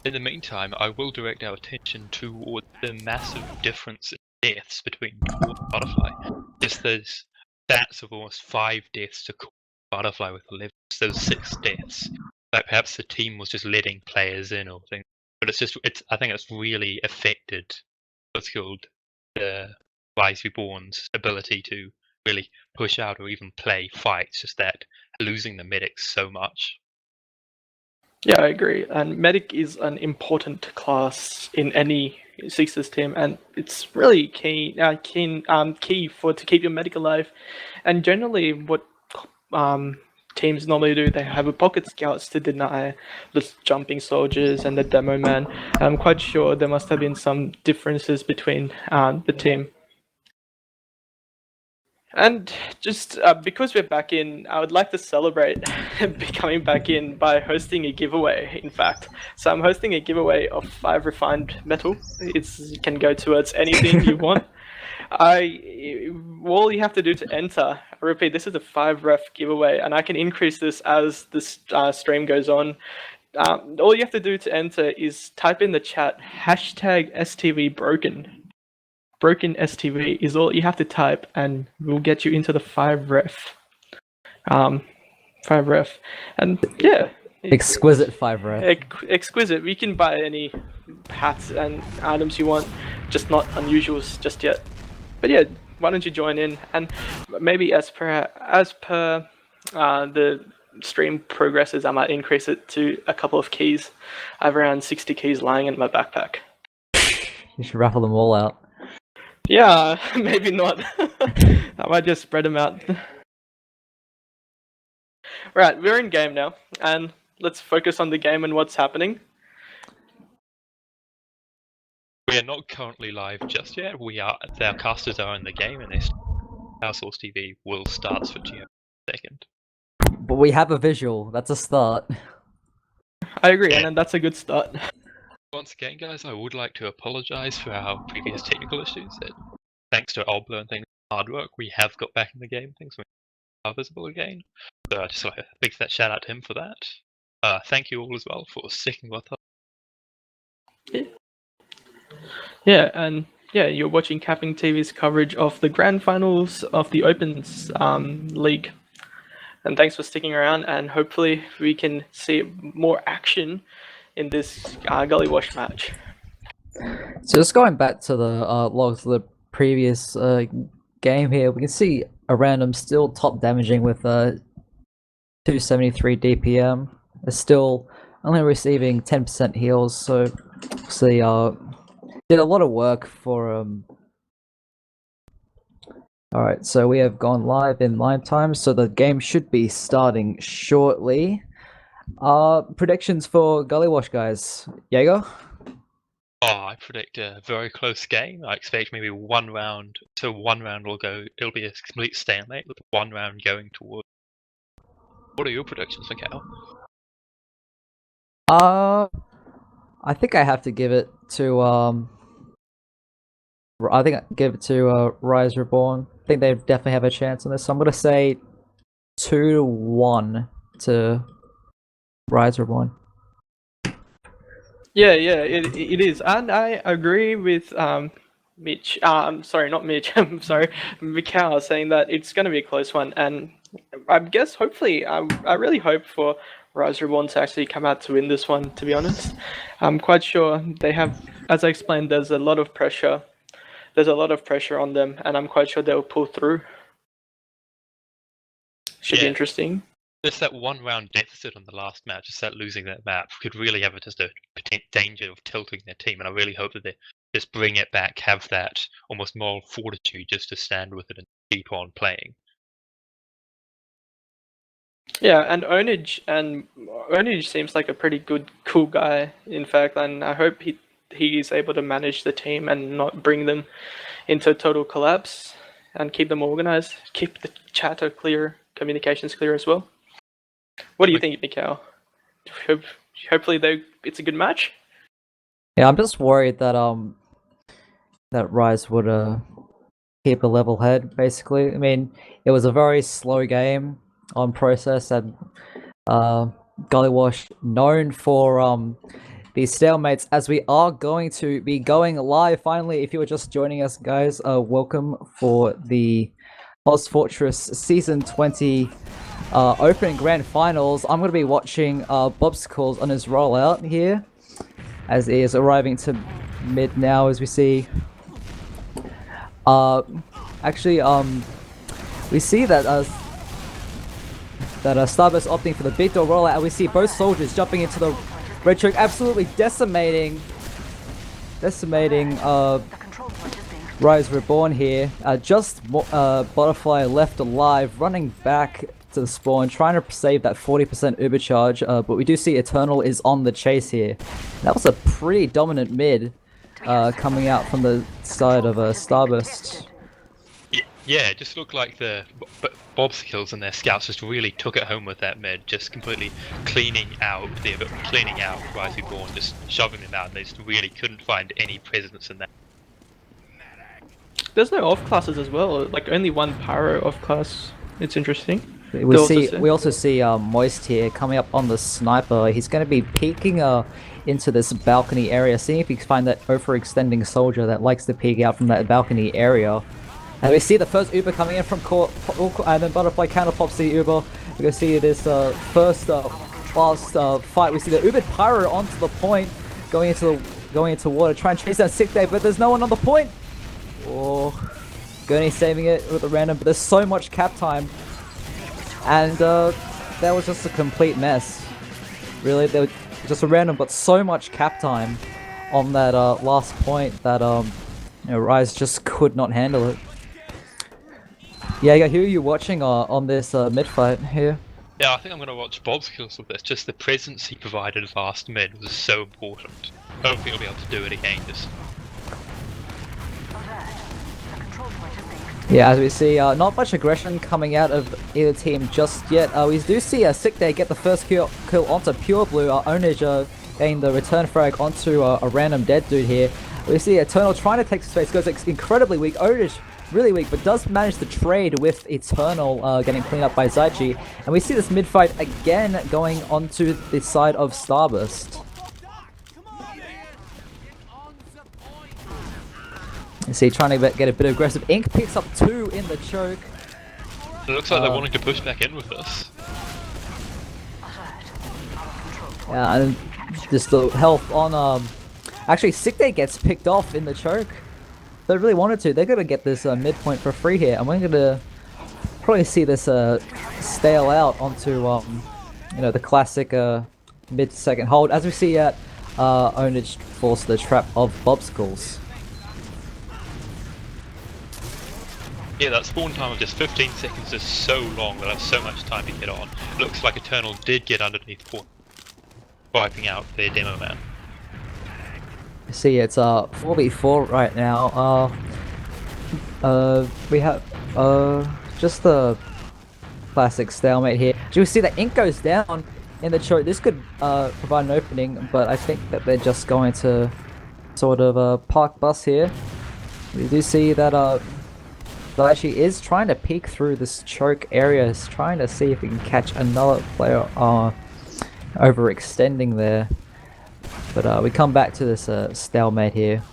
In the meantime, I will direct our attention toward the massive difference in deaths between Core and Butterfly. Just those stats of almost 5 deaths to Core and Butterfly with 11, those 6 deaths. Like perhaps the team was just letting players in or things, but I think it's really affected what's called the Rise Reborn's ability to really push out or even play fights, just that losing the medics so much. Yeah, I agree. And medic is an important class in any 6s team, and it's really key to keep your medic alive. And generally, what teams normally do, they have a pocket scouts to deny the jumping soldiers and the Demo Man. I'm quite sure there must have been some differences between the team. And just because we're back in, I would like to celebrate coming back in by hosting a giveaway, in fact. So I'm hosting a giveaway of 5 refined metal. It can go towards anything you want. All you have to do to enter, I repeat, this is a 5 ref giveaway, and I can increase this as this stream goes on. All you have to do to enter is type in the chat #STVBroken. Broken STV is all you have to type, and we'll get you into the 5 ref. 5 ref, and yeah, exquisite 5 ref. Exquisite. We can buy any hats and items you want, just not unusuals just yet. But yeah, why don't you join in, and maybe as per the stream progresses, I might increase it to a couple of keys. I have around 60 keys lying in my backpack. You should raffle them all out. Yeah, maybe not. I might just spread them out. Right, we're in game now, and let's focus on the game and what's happening. We are not currently live just yet. Our casters are in the game, and our Source TV will start switching in a second. But we have a visual. That's a start. I agree, and that's a good start. Once again, guys, I would like to apologize for our previous technical issues. Thanks to Obler and things hard work, we have got back in the game. Things are visible again. So I just like a big shout out to him for that. Thank you all as well for sticking with us. Yeah, and yeah, you're watching CappingTV's coverage of the grand finals of the Opens League. And thanks for sticking around, and hopefully we can see more action in this Gully Wash match. So just going back to the logs of the previous game here, we can see a random still top damaging with 273 DPM. Is still only receiving 10% heals, so So did a lot of work for Alright, so we have gone live in live time, so the game should be starting shortly. Predictions for Gully Wash, guys. Jager? Oh, I predict a very close game. I expect maybe one round. So one round will go. It'll be a complete stalemate with one round going toward. What are your predictions, Mikcow? I think I have to give it to Rise Reborn. I think they definitely have a chance in this. So I'm gonna say 2-1 to Rise Reborn. Yeah, it is, and I agree with Mitch. Sorry, not Mitch. I'm sorry, Mikcow, saying that it's going to be a close one, and I guess hopefully, I really hope for Rise Reborn to actually come out to win this one. To be honest, I'm quite sure they have, as I explained, there's a lot of pressure. There's a lot of pressure on them, and I'm quite sure they'll pull through. Should be interesting. Just that one round deficit on the last match, just that losing that map, could really have just a danger of tilting their team. And I really hope that they just bring it back, have that almost moral fortitude just to stand with it and keep on playing. Yeah, and Onage seems like a pretty good, cool guy, in fact, and I hope he is able to manage the team and not bring them into total collapse and keep them organized, keep the chatter clear, communications clear as well. What do you think, Mikcow? Hopefully it's a good match. Yeah, I'm just worried that that Rise would keep a level head. Basically, I mean, it was a very slow game on process, and Gully Wash known for these stalemates. As we are going to be going live finally, if you were just joining us, guys, welcome for the Oz Fortress Season 20 Open Grand Finals. I'm going to be watching Bobsicles on his rollout here, as he is arriving to mid now, as we see. Actually, we see that Starburst opting for the big door rollout, and we see both soldiers jumping into the red choke, absolutely decimating Rise Reborn here. Just Butterfly left alive, running back to the spawn, trying to save that 40% Uber charge, but we do see Eternal is on the chase here. That was a pretty dominant mid coming out from the side of Starburst. Yeah, it just looked like the Bobsicles and their scouts just really took it home with that mid, just completely cleaning out Rise Reborn, just shoving them out, and they just really couldn't find any presence in that. There's no off classes as well, like only one pyro off class. It's interesting. We also see Moist here coming up on the sniper. He's going to be peeking into this balcony area, seeing if he can find that overextending soldier that likes to peek out from that balcony area. And we see the first Uber coming in from core, and then Butterfly counter pops the Uber. We're going to see this first last fight. We see the Uber pyro onto the point, going into water, trying to chase down Sick Day, but there's no one on the point. Oh, Gurney saving it with a random, but there's so much cap time. And that was just a complete mess. Really, there was just a random, but so much cap time on that last point that Rise just could not handle it. Yeah, who are you watching on this mid fight here? Yeah, I think I'm going to watch Bobsicles with this. Just the presence he provided last mid was so important. Hopefully he'll be able to do it again. Yeah, as we see, not much aggression coming out of either team just yet. We do see a Sick Day get the first kill onto Pure Blue. Onage getting the return frag onto a random dead dude here. We see Eternal trying to take space, goes incredibly weak. Onage really weak, but does manage to trade with Eternal getting cleaned up by Zaichi. And we see this mid fight again going onto the side of Starburst. You see, trying to get a bit aggressive. Ink picks up 2 in the choke. It looks like they're wanting to push back in with this. Yeah, and just the health on actually Sick Day gets picked off in the choke. They really wanted to. They're gonna get this midpoint for free here, and we're gonna probably see this stale out onto the classic mid-second hold. As we see Onage falls to the trap of Bobsicles. Yeah, that spawn time of just 15 seconds is so long that I have so much time to get on. Looks like Eternal did get underneath point, wiping out their demo man. See, it's 4v4 right now. We have just the classic stalemate here. You see that ink goes down in the choke. This could provide an opening, but I think that they're just going to sort of park bus here. We do see that Daichi is trying to peek through this choke area, is trying to see if he can catch another player overextending there. But we come back to this stalemate here.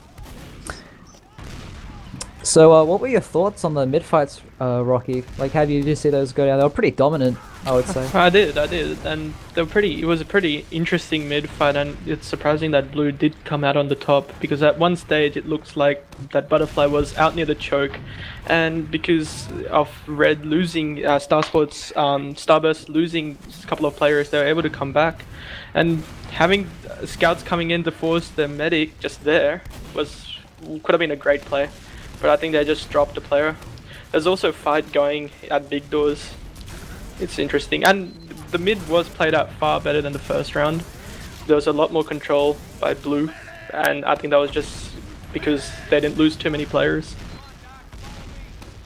So what were your thoughts on the mid fights, Rocky? Like, how did you see those go down? They were pretty dominant, I would say. I did, and they were pretty. It was a pretty interesting mid fight, and it's surprising that Blue did come out on the top, because at one stage it looks like that Butterfly was out near the choke, and because of Red losing Starburst losing a couple of players, they were able to come back, and having scouts coming in to force the medic just there could have been a great play. But I think they just dropped a player. There's also a fight going at big doors. It's interesting. And the mid was played out far better than the first round. There was a lot more control by Blue. And I think that was just because they didn't lose too many players.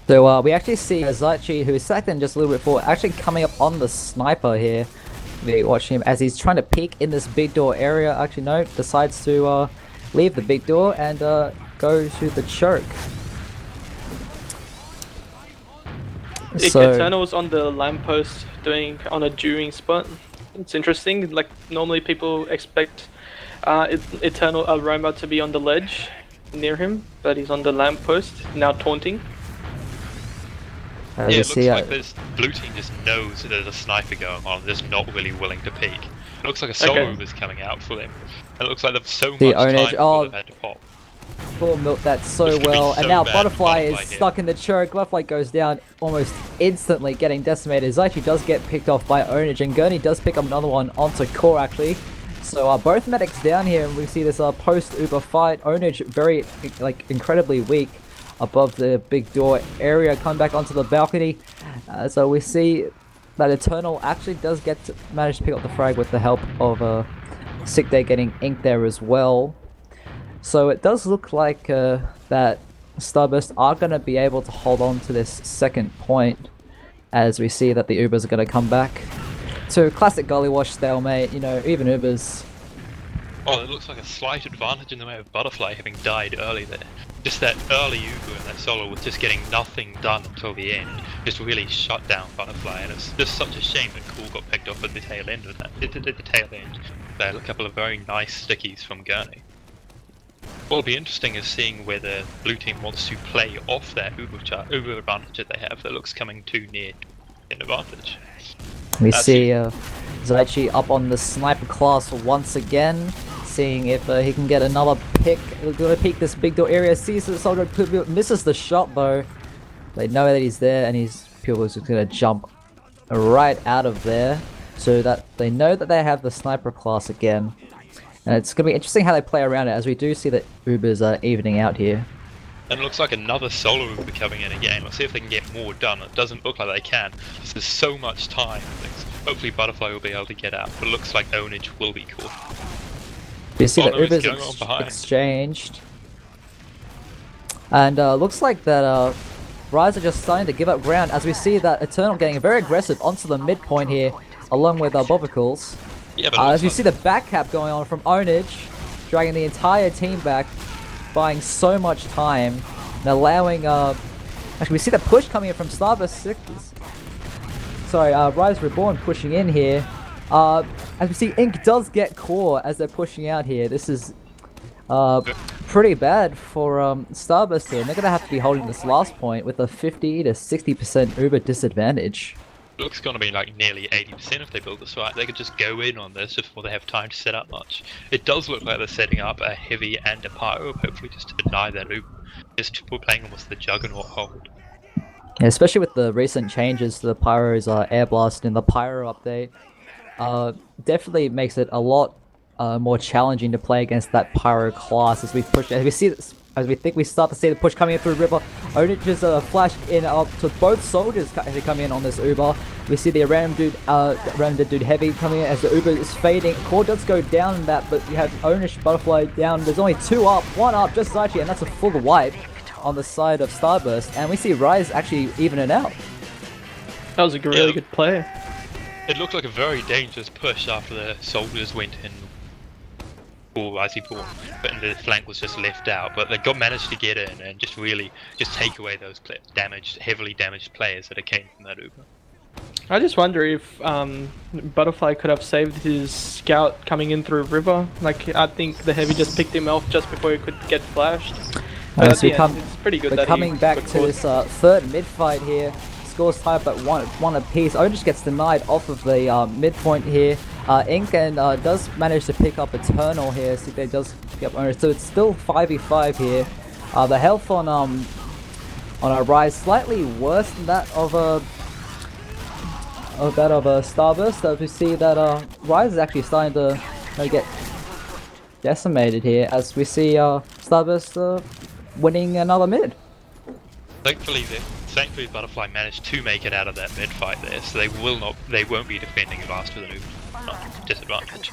So we actually see Zaichi, who is sacked in just a little bit forward, actually coming up on the sniper here. We're watching him as he's trying to peek in this big door area. Actually, no, decides to leave the big door and go to the choke. Eternal's on the lamppost doing on a dueling spot. It's interesting. Like, normally people expect Eternal Aroma to be on the ledge near him, but he's on the lamppost now taunting. Yeah, it looks like this blue team just knows that there's a sniper going on, just not really willing to peek. It looks like a solo move is coming out for them. It looks like they've so much time before they've had to pop. Poor milk that so well, and now Butterfly is stuck in the choke. Butterfly goes down almost instantly, getting decimated. Zaichi does get picked off by Onage, and Gurney does pick up another one onto Core actually. So both medics down here, and we see this post-Uber fight. Onage very incredibly weak above the big door area, come back onto the balcony. So we see that Eternal actually does manage to pick up the frag with the help of Sick Day getting ink there as well. So it does look like that Starburst are going to be able to hold on to this second point, as we see that the Ubers are going to come back. So classic Gollywash stalemate, you know, even Ubers. Oh, it looks like a slight advantage in the way of Butterfly having died early there. Just that early Uber and that solo was just getting nothing done until the end. Just really shut down Butterfly, and it's just such a shame that Cool got picked off at the tail end of that. The tail end. There are a couple of very nice stickies from Gurney. What'll be interesting is seeing where the blue team wants to play off that Uber advantage that they have that looks coming too near an advantage. We see Zaichi up on the sniper class once again, seeing if he can get another pick. We're going to peek this big door area, sees the soldier, misses the shot though. They know that he's there, and his pupil is going to jump right out of there, so that they know that they have the sniper class again. And it's going to be interesting how they play around it, as we do see that Ubers are evening out here. And it looks like another solo Uber coming in again. Let's see if they can get more done. It doesn't look like they can. There's so much time. Hopefully Butterfly will be able to get out, but it looks like Onage will be cool. You see that Ubers exchanged. And looks like that Rise are just starting to give up ground, as we see that Eternal getting very aggressive onto the midpoint here, along with Bobicles. Yeah, but as you see the back cap going on from Onage, dragging the entire team back, buying so much time, and allowing, actually we see the push coming in from Starburst-6s. Sorry, Rise Reborn pushing in here. As we see, Ink does get core as they're pushing out here. This is pretty bad for Starburst here. And they're going to have to be holding this last point with a 50 to 60% Uber disadvantage. Looks gonna be like nearly 80% if they build this right. They could just go in on this before they have time to set up much. It does look like they're setting up a heavy and a pyro, hopefully just to deny that Uber. Just playing almost the juggernaut hold. Yeah, especially with the recent changes to the pyro's air blast in the pyro update. Definitely makes it a lot more challenging to play against that Pyro class as we push, as we see this, as we think we start to see the push coming in through River. Onage flash in up to both soldiers as they come in on this Uber. We see the random dude heavy coming in as the Uber is fading. Core does go down in that, but you have Onage Butterfly down. There's only 2 up, 1 up, just Zaichi, and that's a full wipe on the side of Starburst. And we see Rise actually even it out. That was a really good play. It looked like a very dangerous push after the soldiers went in full Rising Born, but the flank was just left out. But they managed to get in and just really take away those heavily damaged players that came from that Uber. I just wonder if Butterfly could have saved his scout coming in through River. Like, I think the heavy just picked him off just before he could get flashed. But at the end, it's pretty good that coming back to this third mid fight here. Scores tied but one apiece. Onage gets denied off of the midpoint here. Ink and does manage to pick up Eternal here. So they does pick up Onage. So it's still 5v5 here. The health on a Rise slightly worse than that of Starburst. So we see that Rise is actually starting to get decimated here as we see Starburst winning another mid. Thankfully, Butterfly managed to make it out of that mid fight there, so they won't be defending last with an disadvantage.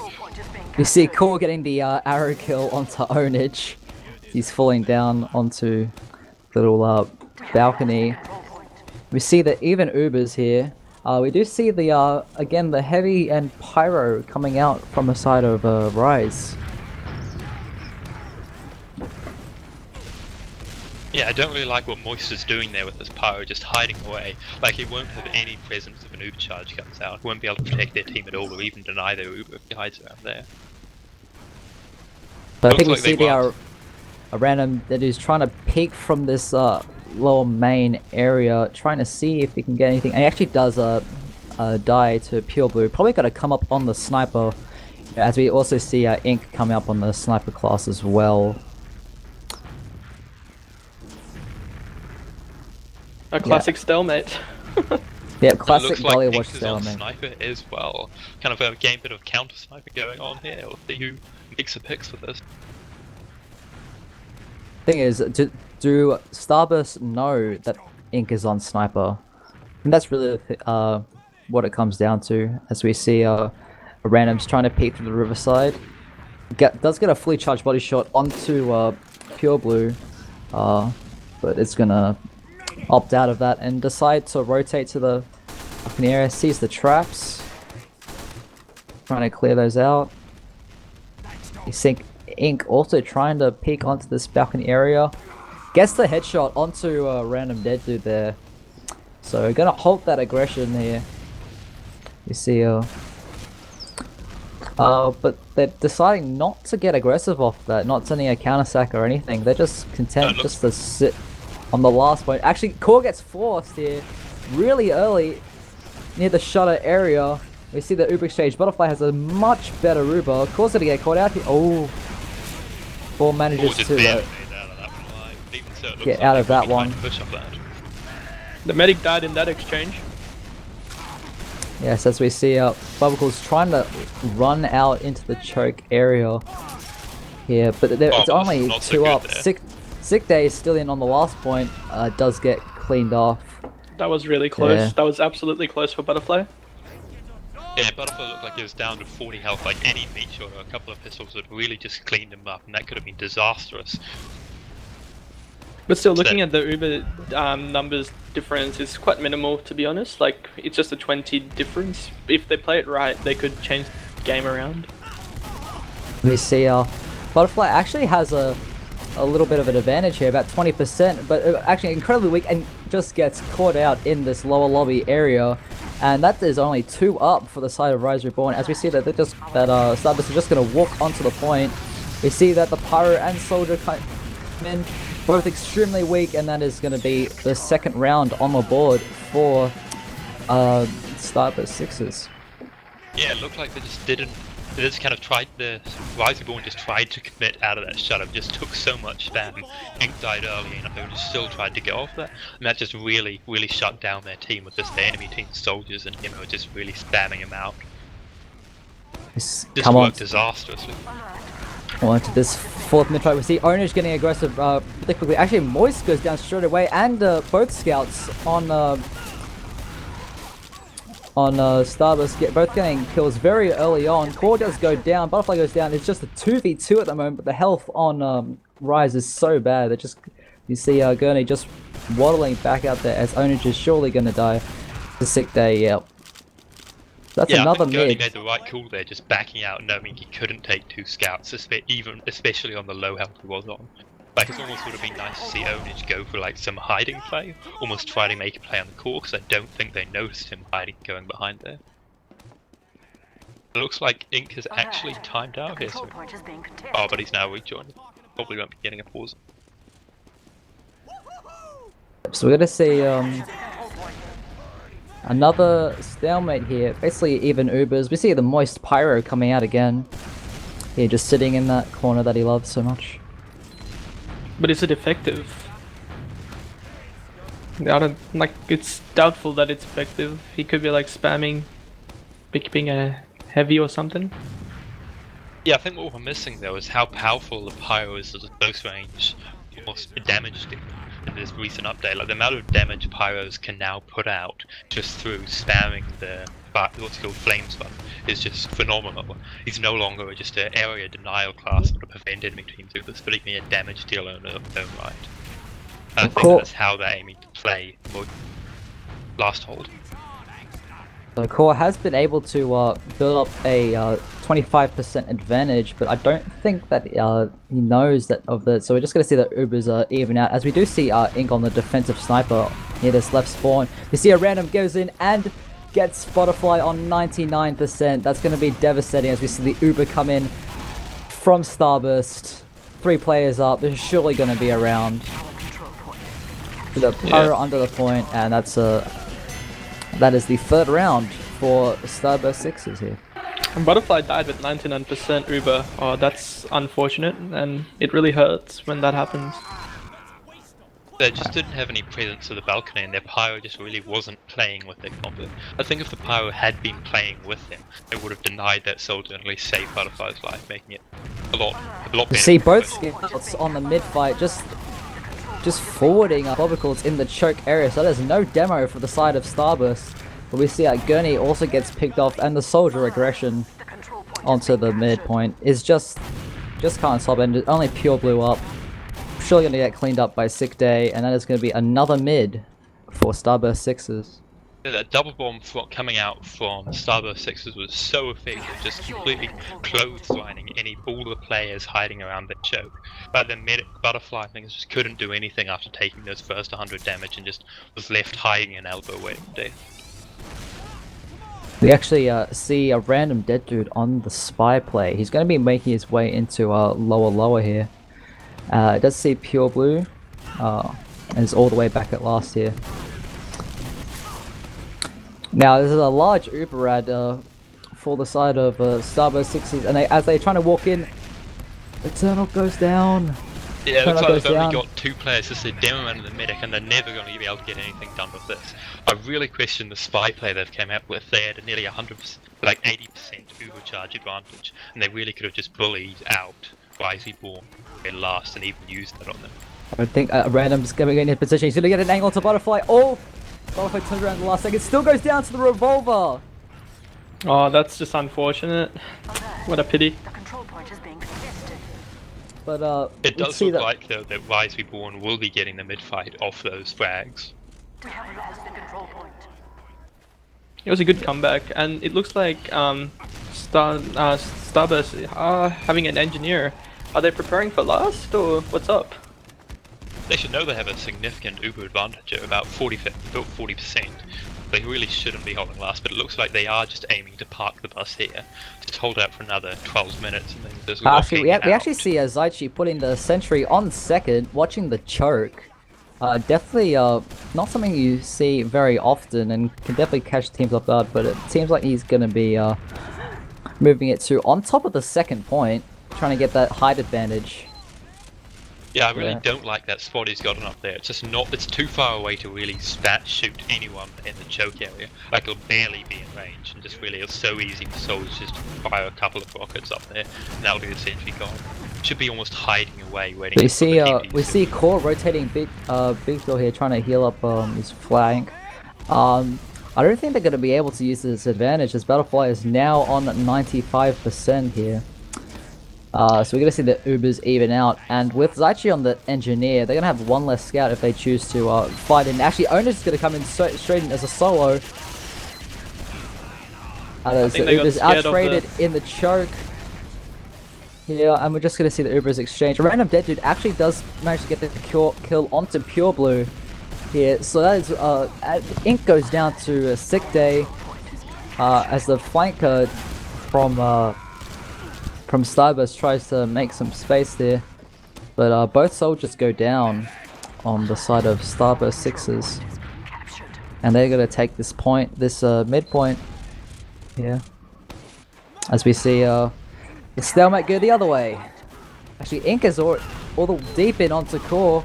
You see Core getting the arrow kill onto Onage. He's falling down onto the little balcony. We see that even Ubers here. We do see the again the heavy and Pyro coming out from the side of Rise. Yeah, I don't really like what Moist is doing there with this Pyro, just hiding away. Like, he won't have any presence if an Uber charge comes out. He won't be able to protect their team at all, or even deny their Uber if he hides around there. But I think we see a random that is trying to peek from this lower main area, trying to see if he can get anything. And he actually does die to Pure Blue. Probably got to come up on the sniper, as we also see Ink coming up on the sniper class as well. A classic stalemate. Yeah, classic Gully Watch stalemate. Sniper as well. Kind of a bit of counter sniper going on here. We'll see who makes the picks with this. Thing is, do Starburst know that Ink is on sniper? And that's really what it comes down to. As we see a random's trying to peek through the riverside, does get a fully charged body shot onto Pure Blue, but it's gonna opt out of that and decide to rotate to the balcony area. Sees the traps, trying to clear those out. You think Ink also trying to peek onto this balcony area, gets the headshot onto a random dead dude there. So we're gonna halt that aggression here. You see but they're deciding not to get aggressive off that, not sending a counter sack or anything. They're just content just to sit on the last point. Actually, Core gets forced here really early near the shutter area. We see the Uber exchange. Butterfly has a much better Uber. Core's gonna get caught out here. Oh, Core manages to get out of that one. The medic died in that exchange. Yes, as we see Bubblecle's trying to run out into the choke area here, but it's only 2 up. Sick Day is still in on the last point, does get cleaned off. That was really close. Yeah. That was absolutely close for Butterfly. Yeah, Butterfly looked like he was down to 40 health, like any meat or a couple of pistols would really just cleaned him up, and that could have been disastrous. But still, looking at the Uber numbers difference is quite minimal, to be honest. Like, it's just a 20 difference. If they play it right, they could change the game around. We see Butterfly actually has a little bit of an advantage here, about 20%, but actually incredibly weak and just gets caught out in this lower lobby area. And that is only 2 up for the side of Rise Reborn, as we see that Starburst is just going to walk onto the point. We see that the Pyro and Soldier come in, both extremely weak, and that is going to be the second round on the board for Starburst-6s. Yeah, it looked like they just didn't. They just kind of tried. The Rising Born just tried to commit out of that shuttle. Just took so much spam. Ink died early enough, and still tried to get off that. And that just really shut down their team with just the enemy team's soldiers and him just really spamming him out. Just Just come on. worked disastrously. On to this fourth mid-fight. We see Ownage getting aggressive pretty quickly. Actually, Moist goes down straight away, and both scouts on Starburst both getting kills very early on. Core does go down, Butterfly goes down. It's just a 2v2 at the moment, but the health on Rise is so bad that you see Gurney just waddling back out there as Ownage is surely going to die. It's a sick day, yep. That's another I think Gurney mid. made the right call there, just backing out, knowing he couldn't take 2 scouts, especially on the low health he was on. Like, it's almost would have been nice to see Ownage go for like some hiding play, almost try to make a play on the core, because I don't think they noticed him hiding going behind there. It looks like Ink has actually timed out here. So... Oh, but he's now rejoined. Probably won't be getting a pause. So we're gonna see another stalemate here. Basically even Ubers. We see the Moist Pyro coming out again. Yeah, just sitting in that corner that he loves so much. But is it effective? I don't like. It's doubtful that it's effective. He could be like spamming, picking a heavy or something. Yeah, I think what we're missing though is how powerful the Pyro is at close range, almost damage in this recent update. Like the amount of damage Pyros can now put out just through spamming the what's called Flames button is just phenomenal. He's no longer just an area denial class to prevent enemy teams with this, but he can be a damage dealer in his own right. And I think that's how they're aiming to play last hold. So Core has been able to build up a 25% advantage, but I don't think that he knows that of the. So we're just going to see that Ubers even out, as we do see Ink on the defensive sniper near this left spawn. You see a random goes in and gets Butterfly on 99%. That's going to be devastating as we see the Uber come in from Starburst. 3 players up. They're surely going to be around. The Pyro under the point, and that is the 3rd round for Starburst-6s here. And Butterfly died with 99% Uber. Oh, that's unfortunate, and it really hurts when that happens. They just didn't have any presence of the balcony, and their Pyro just really wasn't playing with their combo. I think if the Pyro had been playing with them, they would have denied that soldier and at least saved Butterfly's life, making it a lot better. You see both scouts on the mid fight just forwarding Bobicles in the choke area, so there's no demo for the side of Starburst. But we see Gurney also gets picked off, and the soldier aggression onto the mid point is just can't stop, and only pure blue up. Surely gonna get cleaned up by Sick Day, and that is gonna be another mid for Starburst-6s. Yeah, that double bomb coming out from Starburst-6s was so effective, just completely clotheslining all the players hiding around the choke. But the medic Butterfly things just couldn't do anything after taking those first 100 damage and just was left hiding an elbow waiting for death. We actually see a random dead dude on the spy play. He's going to be making his way into lower here. It does see pure blue, and is all the way back at last here. Now this is a large Uber ad for the side of Starburst-6s, and as they're trying to walk in, Eternal goes down. Yeah, it looks like they've only got 2 players, just a demo and the medic, and they're never going to be able to get anything done with this. I really question the spy play they've came out with. They had a nearly 100%, like 80% overcharge advantage, and they really could have just bullied out Reborn in last and even used that on them. I think Random's going to get in position. He's going to get an angle to Butterfly. Oh! Butterfly turns around in the last second. Still goes down to the revolver. Oh, that's just unfortunate. What a pity. But it does look like though that Reborn will be getting the mid fight off those frags. It was a good comeback, and it looks like Starburst are having an engineer. Are they preparing for last, or what's up? They should know they have a significant Uber advantage of about 40%. They really shouldn't be holding last, but it looks like they are just aiming to park the bus here. Just hold out for another 12 minutes and then just locking we out. actually see Zaichi putting the sentry on second, watching the choke. Definitely not something you see very often, and can definitely catch teams off guard, but it seems like he's going to be moving it to on top of the second point, trying to get that height advantage. Yeah, I really Yeah. don't like that spot he's gotten up there. It's just not. It's too far away to really shoot anyone in the choke area. Like he'll barely be in range, and just really it's so easy for soldiers just to fire a couple of rockets up there, and that'll be the sentry gone. Should be almost hiding away, waiting. We for see the TPs we to- see Core rotating big Bill here, trying to heal up his flank. I don't think they're going to be able to use this advantage as Butterfly is now on 95% here. So we're going to see the Ubers even out, and with Zaichi on the engineer, they're going to have one less scout if they choose to fight in. Actually, Owner's is going to come in straight in as a solo. So Uber's out-traded in the choke. Yeah, and we're just going to see the Ubers exchange. A random dead dude actually does manage to get the kill onto Pure Blue here. So that is, Ink goes down to a sick day as the flanker from Starburst tries to make some space there. But both soldiers go down on the side of Starburst-6s. And they're going to take this point, this midpoint here. As we see the stalemate go the other way. Actually, Ink is all the deep in onto Core.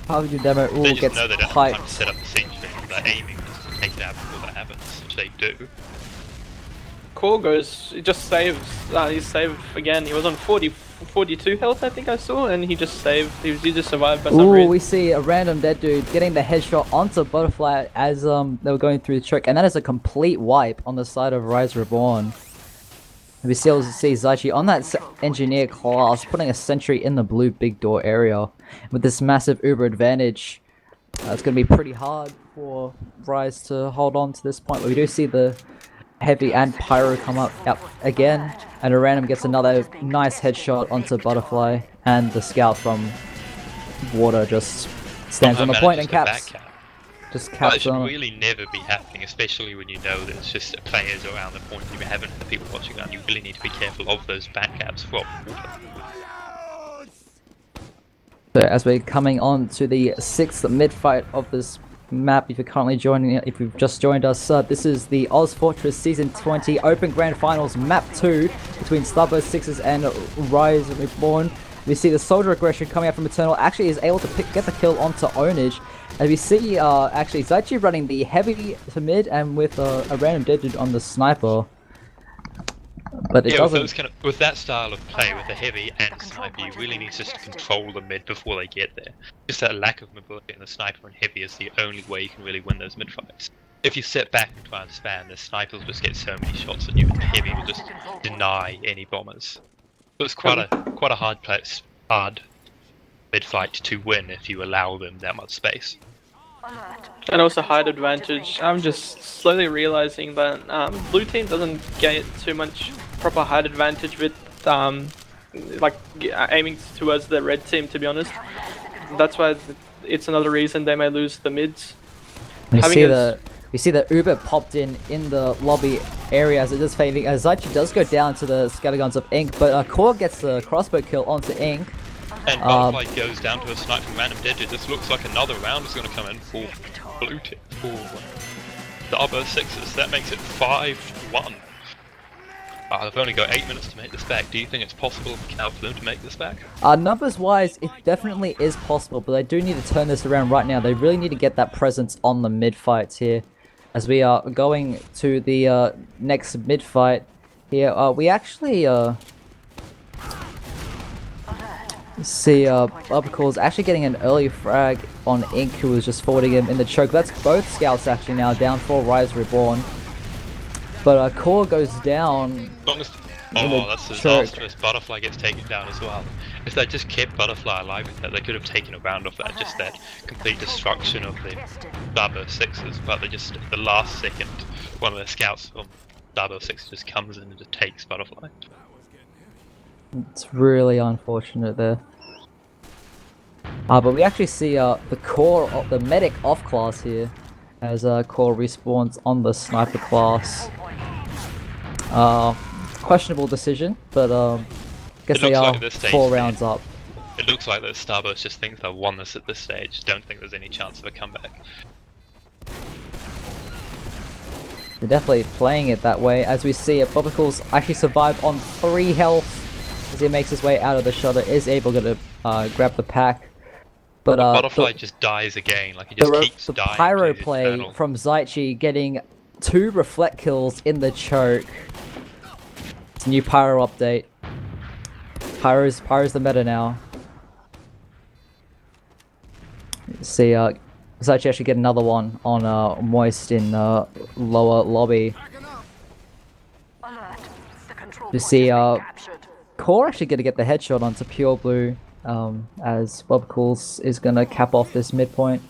Paladin Demo They all just gets know they don't have time to piped. set up the sentry. They're aiming just to take it out before that happens, which they do. Core goes, he just saves, he's saved again. He was on 42 health, I think I saw, and he just saved. He just survived by some Ooh, reason. we see a random dead dude getting the headshot onto Butterfly as they were going through the choke, and that is a complete wipe on the side of Rise Reborn. We still see Zaichi on that engineer class, putting a sentry in the blue big door area. With this massive Uber advantage, it's going to be pretty hard for Rise to hold on to this point. But we do see the Heavy and Pyro come up again, and a random gets another nice headshot onto Butterfly, and the scout from Water just stands on the point and caps. Just That caps should on it. really never be happening, especially when you know that it's just players around the point. You haven't the people watching that. You really need to be careful of those back caps from Water. So as we're coming on to the 6th mid-fight of this map, if you're currently joining it, if you've just joined us, this is the Oz Fortress Season 20 Open Grand Finals Map 2 between Starburst-6s and Rise Reborn. We see the Soldier Aggression coming out from Eternal, actually is able to get the kill onto Ownage. And we see actually Zaichi running the heavy to mid and with a random dead dude on the sniper. But it doesn't... with that style of play, with the heavy and sniper, you really need just to control the mid before they get there. Just that lack of mobility in the sniper and heavy is the only way you can really win those mid fights. If you sit back and try and spam, the snipers will just get so many shots at you, and the heavy will just deny any bombers. So it's quite a hard mid fight to win if you allow them that much space. And also height advantage. I'm just slowly realizing that blue team doesn't get too much proper height advantage with like aiming towards the red team, to be honest. That's why it's another reason they may lose the mids. We see the Uber popped in the lobby area as it is fading. As Zaichi does go down to the scatterguns of Ink, but Core gets the crossbow kill onto Ink. And Butterfly goes down to a snipe from random dead. This looks like another round is going to come in for blue team, for the Starburst-6s. That makes it 5-1. They've only got 8 minutes to make this back. Do you think it's possible for them to make this back? Numbers wise, it definitely is possible, but they do need to turn this around right now. They really need to get that presence on the mid fights here. As we are going to the next mid fight here, we actually see Bubcall's actually getting an early frag on Ink, who was just forwarding him in the choke. That's both scouts actually now down for Rise Reborn. But Core goes down. That's disastrous. Butterfly gets taken down as well. If they just kept Butterfly alive with that, they could have taken a round off that. Just that complete destruction of the Starburst-6s. But they just, at the last second, one of the scouts from Starburst-6 just comes in and just takes Butterfly. It's really unfortunate there. But we actually see the Core, the medic off class here, as Core respawns on the sniper class. Questionable decision, but I guess they are like 4 rounds up. It looks like the Starburst just thinks they've won this at this stage. Don't think there's any chance of a comeback. They're definitely playing it that way, as we see Bubcall's actually survive on 3 health. as he makes his way out of the shutter, is able to grab the pack. But The butterfly just dies again, like he just keeps the dying. pyro to his play eternal. from Zaichi getting 2 reflect kills in the choke. It's a new pyro update. Pyro's the meta now. See, Zaichi actually get another one on Moist in lower lobby. You see, Core actually gonna get the headshot onto Pure Blue, as Bobcools is gonna cap off this midpoint.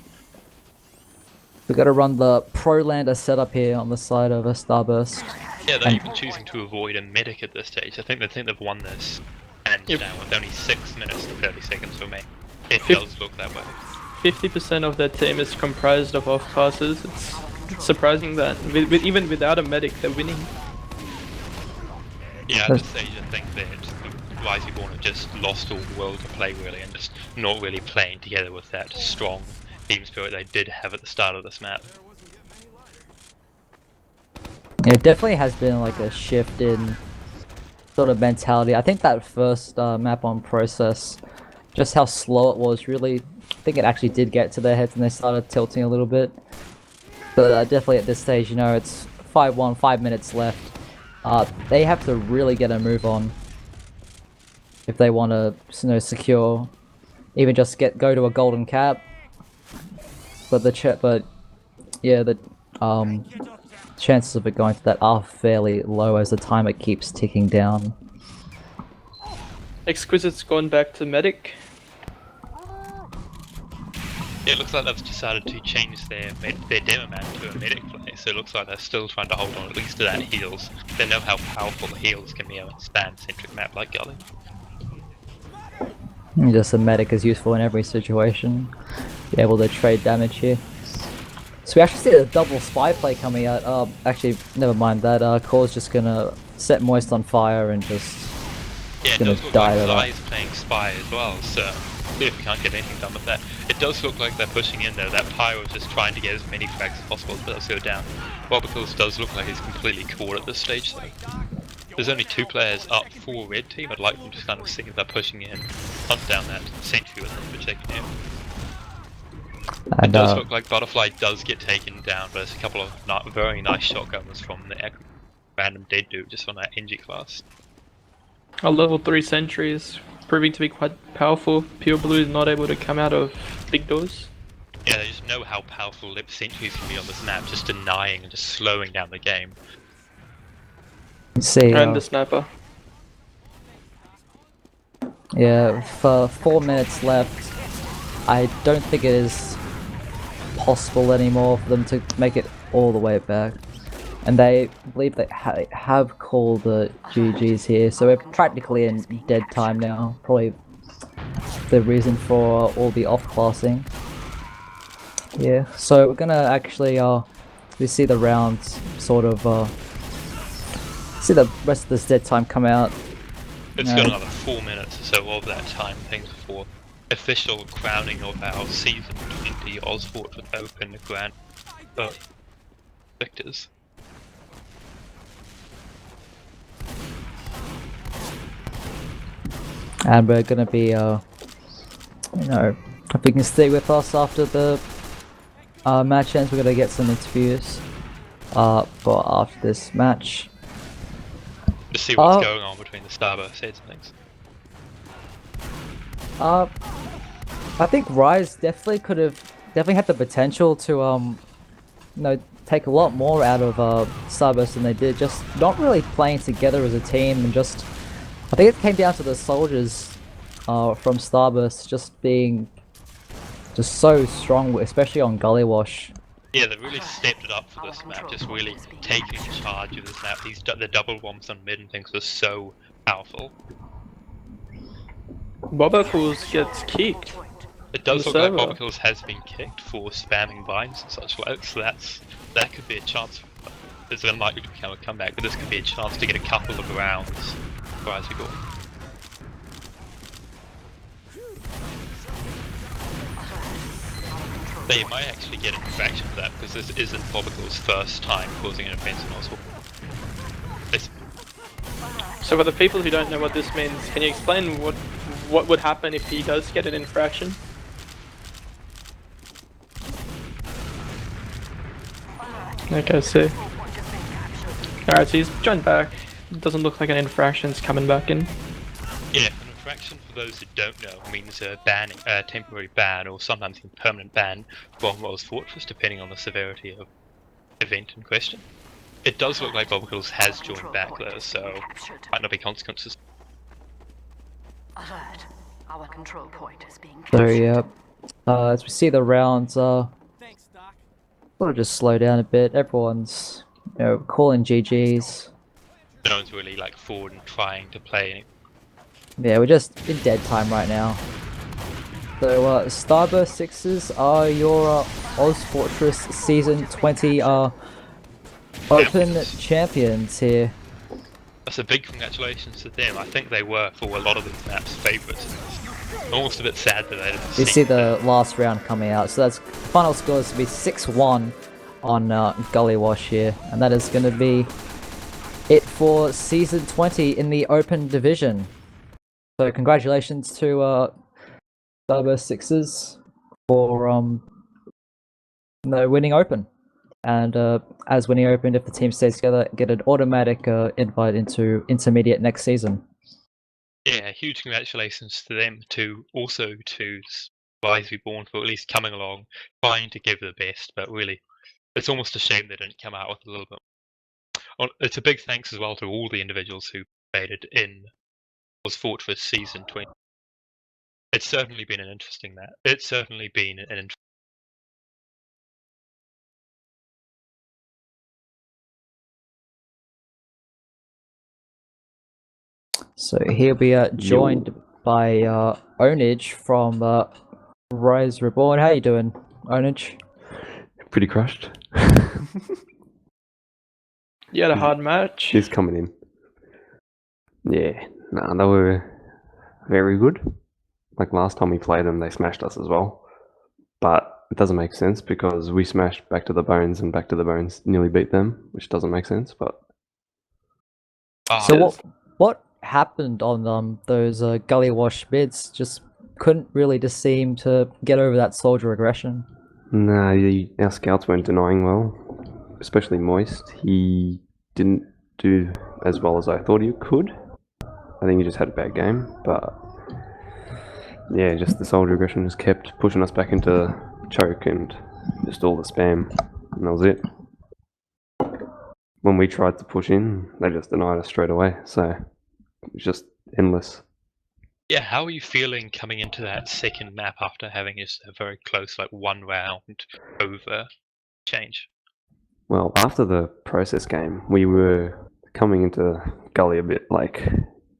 We're gonna run the Pro-Lander setup here on the side of a Starburst. Yeah, they're even choosing to avoid a medic at this stage. I think they've won this hands down with only 6 minutes and 30 seconds remaining. It does look that way. 50% of their team is comprised of off passes. It's surprising that even without a medic, they're winning. Yeah, at this stage I think that reborn have just lost all the will to play really, and just not really playing together with that strong team spirit they did have at the start of this map. Yeah, it definitely has been like a shift in sort of mentality. I think that first map on Process, just how slow it was, really, I think it actually did get to their heads and they started tilting a little bit. But definitely at this stage, you know, it's 5-1, 5 minutes left. They have to really get a move on if they want to, you know, secure, even just go to a golden cap. But the chances of it going to that are fairly low as the timer keeps ticking down. Exquisite's gone back to medic. Yeah, it looks like they've decided to change their demo map to a medic play, so it looks like they're still trying to hold on at least to that heals. They know how powerful the heals can be on a spam-centric map like Gully. Just a medic is useful in every situation. Be able to trade damage here. So we actually see a double spy play coming out. Actually, never mind that. Core's just gonna set Moist on fire and just yeah, it gonna does look die like with Zai is playing spy as well, so see if we can't get anything done with that. It does look like they're pushing in though. That pyro is just trying to get as many frags as possible to go down. Bobicles does look like he's completely caught at this stage though. There's only 2 players up for red team. I'd like them to kind of see if they're pushing in, hunt down that sentry with them for checking out. It does look like Butterfly does get taken down, but there's a couple of very nice shotguns from the random dead dude just on that NG class. A level 3 sentry is proving to be quite powerful. Pure Blue is not able to come out of big doors. Yeah, they just know how powerful lip sentries can be on this map, just denying and just slowing down the game. See, And the sniper. yeah, for 4 minutes left, I don't think it is possible anymore for them to make it all the way back. And they believe they have called the GGs here, so we're practically in dead time now. Probably the reason for all the off-classing. Yeah, so we're gonna actually, we see the rounds sort of, see the rest of this dead time come out. It's got another 4 minutes or so of that time, things before official crowning of our season 20 Ozfort with Open Grand victors. And we're gonna be, you know, if you can stay with us after the match ends, we're gonna get some interviews for after this match. To see what's going on between the Starburst heads and things. I think Rise definitely had the potential to, you know, take a lot more out of Starburst than they did. Just not really playing together as a team, and just, I think it came down to the soldiers from Starburst just being just so strong, especially on Gully Wash. Yeah, they really stepped it up for this map, just really taking charge of this map. The double bombs on mid and things were so powerful. Bobicles gets kicked. It does look like Bobicles has been kicked for spamming vines and such like, so that could be a chance. It's unlikely to become a comeback, but this could be a chance to get a couple of rounds for Jager. They might actually get a fraction for that, because this isn't Bobicles' first time causing an offense in Oswald. So for the people who don't know what this means, can you explain what would happen if he does get an infraction? Okay, so alright, so he's joined back. Doesn't look like an infraction's coming back in. Yeah, an infraction, for those who don't know, means a ban, temporary ban, or sometimes a permanent ban from World's Fortress, depending on the severity of the event in question. It does look like Bobblecles has joined back though, so might not be consequences. Alert. Our control point is being So captured. yeah, as we see the rounds, sort of just slow down a bit. Everyone's, calling GGs. No one's really like forward and trying to play any. Yeah, we're just in dead time right now. So Starburst-6s are your Oz Fortress Season 20 Open champions here. That's a big congratulations to them. I think they were, for a lot of these maps, favourites. Almost a bit sad that they didn't You see the last round coming out, so that's final score is to be 6-1 on Gully Wash here, and that is going to be it for Season 20 in the Open Division. So congratulations to Starburst-6s for winning Open. And as winning Open, if the team stays together, get an automatic invite into Intermediate next season. Yeah, huge congratulations to them, also to Rise Reborn for at least coming along, trying to give their best, but really, it's almost a shame they didn't come out with a little bit. It's a big thanks as well to all the individuals who participated in Oz Fortress Season 20. It's certainly been an interesting map. It's certainly been an interesting. So he'll be joined by Onage from Rise Reborn. How you doing, Onage? Pretty crushed. You had a hard match. He's coming in. Yeah, no, they were very good. Like last time we played them, they smashed us as well. But it doesn't make sense because we smashed Back to the Bones and Back to the Bones nearly beat them, which doesn't make sense. But so what happened on those Gully Wash bids? Just couldn't really just seem to get over that soldier aggression. nah, our scouts weren't denying well, especially Moist. He didn't do as well as I thought he could. I think he just had a bad game, but yeah, just the soldier aggression just kept pushing us back into choke and just all the spam, and that was it. When we tried to push in, they just denied us straight away, so it was just endless. Yeah, how are you feeling coming into that second map after having just a very close, like, one round over change? Well, after the process game, we were coming into Gully a bit like,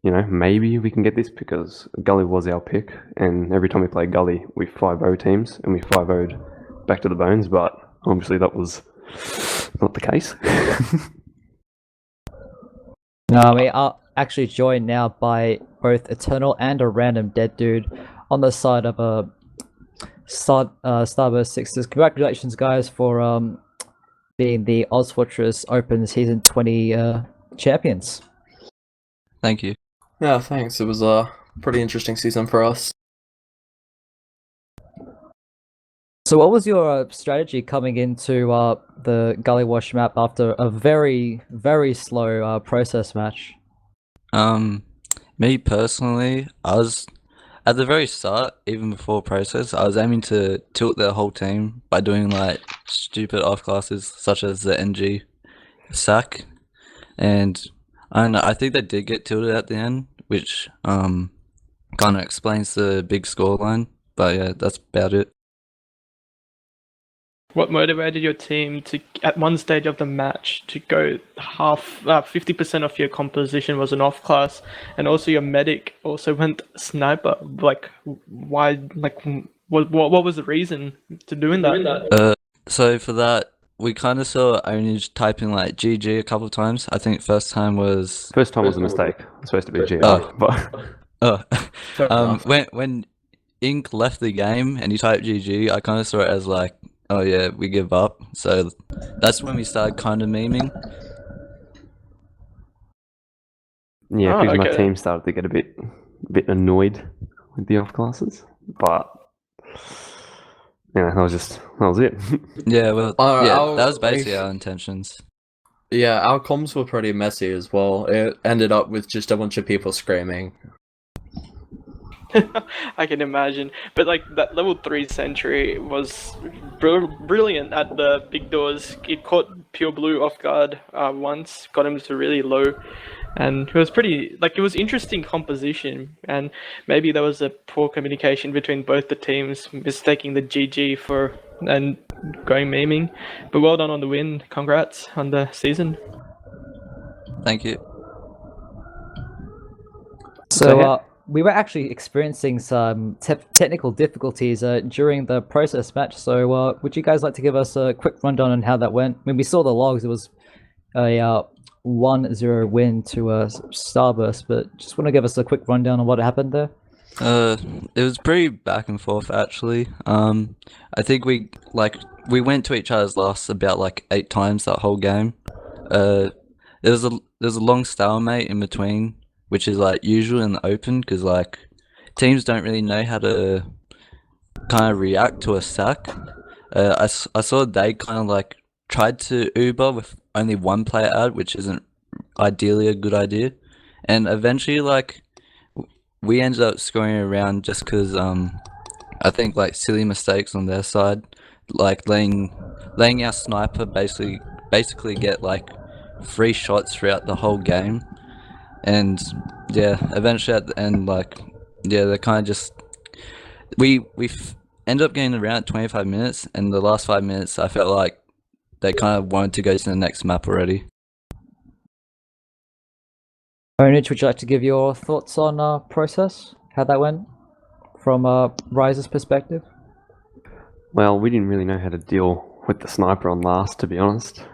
maybe we can get this because Gully was our pick, and every time we played Gully, we 5-0 teams, and we 5-0'd Back to the Bones, but obviously that was not the case. No, we are actually joined now by both Eternal and a random dead dude on the side of Starburst-6s. Congratulations, guys, for being the Oz Fortress Open Season 20 champions. Thank you. Yeah, thanks. It was a pretty interesting season for us. So what was your strategy coming into the Gully Wash map after a very, very slow process match? Me personally, I was at the very start, even before process, I was aiming to tilt their whole team by doing like stupid off classes such as the NG sack, and I don't know, I think they did get tilted at the end, which kind of explains the big scoreline. But yeah, that's about it. What motivated your team to, at one stage of the match, to go 50% of your composition was an off class, and also your medic also went sniper? Like, why? Like, what was the reason to doing that? So for that, we kind of saw Onage typing like GG a couple of times. I think first time was First time was a mistake. It's supposed to be GR, but when Ink left the game and he typed GG, I kind of saw it as like, oh yeah, we give up. So that's when we started kind of memeing. Yeah, Oh, because my okay. team started to get a bit annoyed with the off classes, but yeah, that was it. Yeah, well, Our- yeah, our- that was basically like- our intentions. Yeah, our comms were pretty messy as well. It ended up with just a bunch of people screaming. I can imagine. But like that level 3 sentry was brilliant at the big doors. It caught Pure Blue off guard once, got him to really low. And it was pretty, like, it was interesting composition. And maybe there was a poor communication between both the teams, mistaking the GG for and going memeing. But well done on the win. Congrats on the season. Thank you. So we were actually experiencing some technical difficulties during the process match. So would you guys like to give us a quick rundown on how that went? When we saw the logs, it was a 1-0 win to Starburst, but just want to give us a quick rundown on what happened there. It was pretty back and forth actually. I think we went to each other's loss about like 8 times that whole game. There was a long stalemate in between, which is like usual in the open because like teams don't really know how to kind of react to a sack. I saw they kind of like tried to Uber with only one player ad, which isn't ideally a good idea, and eventually like we ended up scoring around just because I think like silly mistakes on their side, like letting our sniper basically get like 3 shots throughout the whole game, and yeah, eventually at the end, like yeah, they kind of just we ended up getting around 25 minutes, and the last 5 minutes I felt like they kind of wanted to go to the next map already. Onich, would you like to give your thoughts on process, how that went from Rise's perspective? Well, we didn't really know how to deal with the sniper on last, to be honest.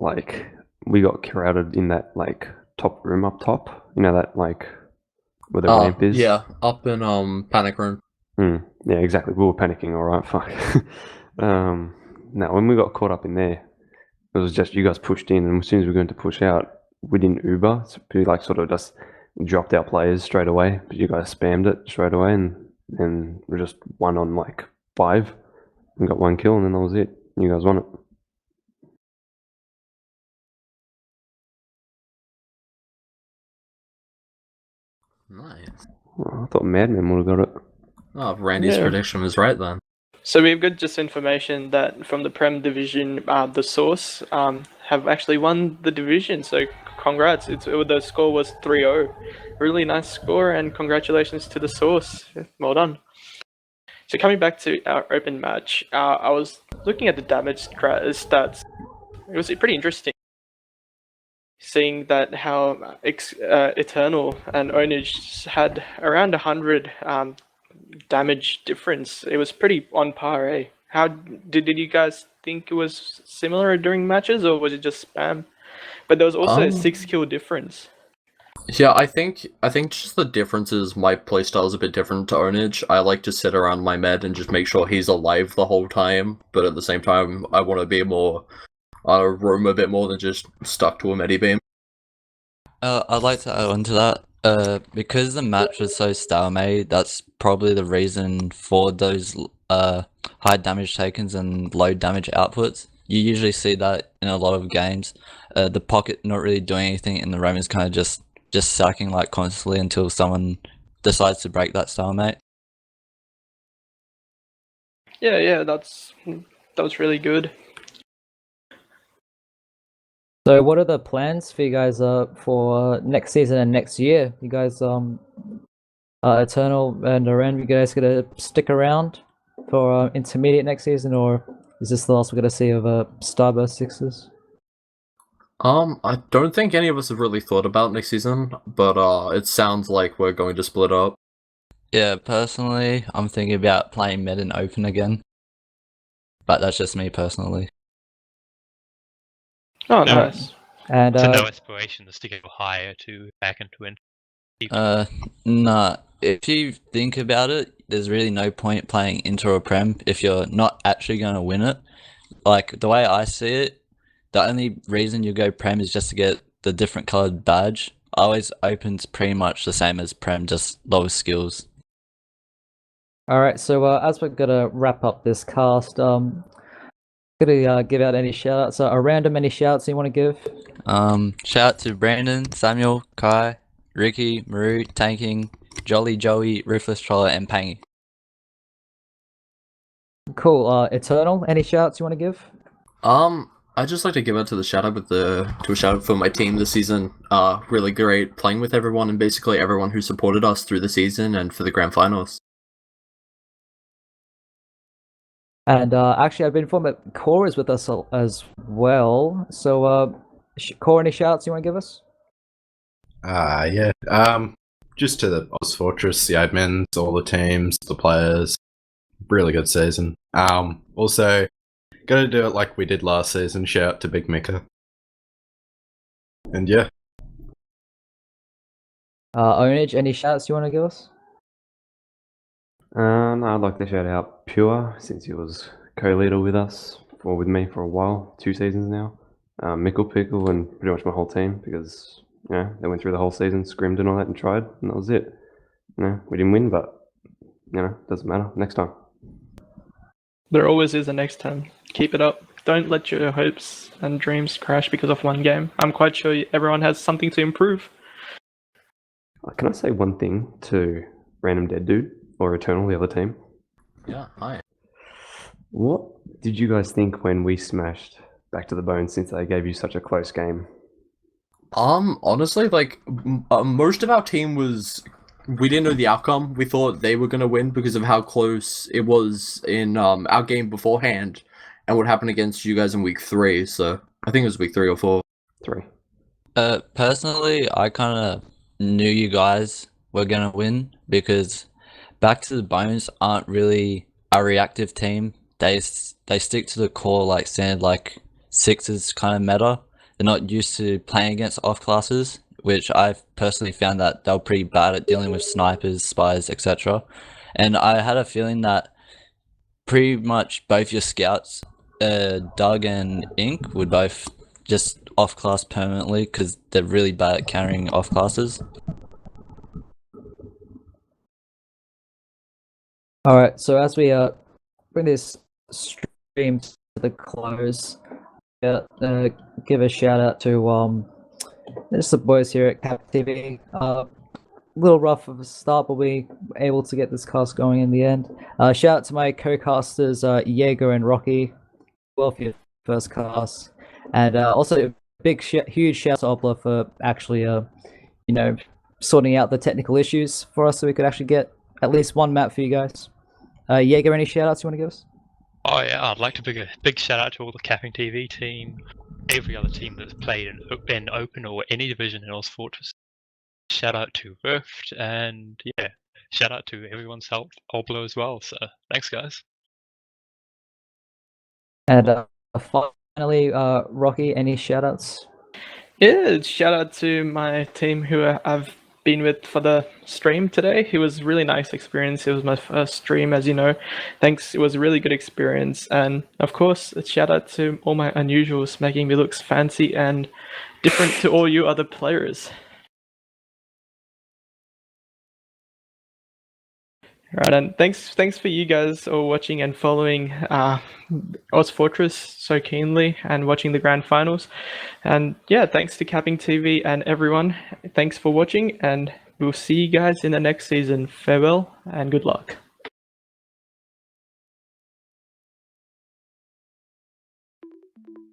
Like, we got crowded in that like top room up top. You know that like where the ramp is. Yeah, up in panic room. Yeah, exactly. We were panicking. All right, fuck. No, when we got caught up in there, it was just you guys pushed in, and as soon as we were going to push out, we didn't Uber. So we like sort of just dropped our players straight away. But you guys spammed it straight away, and we just won on like 5. We got 1 kill, and then that was it. You guys won it. Nice. Oh, I thought Madman would have got it. Oh, Randy's Yeah. prediction was right then. So we've got just information that from the Prem division, the Source have actually won the division. So congrats! The score was 3-0. Really nice score, and congratulations to the Source. Well done. So coming back to our open match, I was looking at the damage stats. It was pretty interesting seeing that how Eternal and Onage had around 100 damage difference. It was pretty on par, eh? How did you guys think it was similar during matches, or was it just spam? But there was also a 6 kill difference. Yeah, I think just the difference is my playstyle is a bit different to Onage. I like to sit around my med and just make sure he's alive the whole time, but at the same time, I want to be more roam a bit more than just stuck to a medibeam. I'd like to add on to that. Because the match was so stalemate, that's probably the reason for those high damage takens and low damage outputs. You usually see that in a lot of games. The pocket not really doing anything, and the roam is kind of just sacking like constantly until someone decides to break that stalemate. Yeah, that was really good. So what are the plans for you guys for next season and next year? You guys Eternal and Aran, you guys gonna stick around for intermediate next season, or is this the last we're gonna see of Starburst-6s? I don't think any of us have really thought about next season, but it sounds like we're going to split up. Yeah, personally, I'm thinking about playing mid and open again. But that's just me personally. Oh, No. nice. And So no aspirations to go higher to back and win. Nah. If you think about it, there's really no point playing Inter or Prem if you're not actually going to win it. Like, the way I see it, the only reason you go Prem is just to get the different colored badge, always opens pretty much the same as Prem, just lower skills. All right, so as we're gonna wrap up this cast, gonna give out any shout outs. A random any shouts you want to give? Shout out to Brandon, Samuel, Kai, Ricky, Maru, Tanking, Jolly Joey, Ruthless Troller, and Pangy. Cool. Eternal, any shouts you want to give? I'd just like to give out to the shout out to a shout out for my team this season. Really great playing with everyone and basically everyone who supported us through the season and for the grand finals. And actually, I've been informed that Core is with us as well. So, Core, any shouts you want to give us? Yeah. Just to the Oz Fortress, the admins, all the teams, the players. Really good season. Also, gotta do it like we did last season. Shout out to Big Mikcow. And yeah. Ownage, any shouts you want to give us? No, I'd like to shout out Pure, since he was co-leader with us, or with me for a while, 2 seasons now. Mikcow Pickle and pretty much my whole team, because, you know, they went through the whole season, scrimmed and all that, and tried, and that was it. You know, we didn't win, but, you know, doesn't matter. Next time. There always is a next time. Keep it up. Don't let your hopes and dreams crash because of one game. I'm quite sure everyone has something to improve. Can I say one thing to Random Dead Dude, or Eternal, the other team? Yeah, hi. What did you guys think when we smashed Back to the Bone, since they gave you such a close game? Honestly, like, most of our team we didn't know the outcome. We thought they were gonna win because of how close it was in our game beforehand, and what happened against you guys in week 3. So I think it was week 3 or 4. 3. Personally, I kind of knew you guys were gonna win because Back to the Bones aren't really a reactive team. They stick to the core like standard like 6s kind of meta. They're not used to playing against off classes, which I've personally found that they were pretty bad at dealing with snipers, spies, etc. And I had a feeling that pretty much both your scouts, Doug and Ink, would both just off class permanently because they're really bad at carrying off classes. All right, so as we bring this stream to the close, give a shout out to there's the boys here at CappingTV. A little rough of a start, but we were able to get this cast going in the end. Shout out to my co-casters Jager and Rocky. Well, for your first cast, and also big huge shout out to Obla for actually you know, sorting out the technical issues for us so we could actually get at least one map for you guys. Jager, any shout outs you want to give us? Oh yeah, I'd like to give a big shout out to all the CappingTV team, every other team that's played in Open or any division in Oz Fortress. Shout out to Rift, and yeah, shout out to everyone's helped Oblo as well. So thanks, guys. And finally, Rocky, any shout outs? Yeah, shout out to my team who I've been with for the stream today. It was a really nice experience. It was my first stream, as you know. Thanks, it was a really good experience. And of course, a shout out to all my unusuals, making me look fancy and different to all you other players. Right, and thanks for you guys all watching and following Oz Fortress so keenly and watching the grand finals. And yeah, thanks to CappingTV and everyone. Thanks for watching, and we'll see you guys in the next season. Farewell and good luck.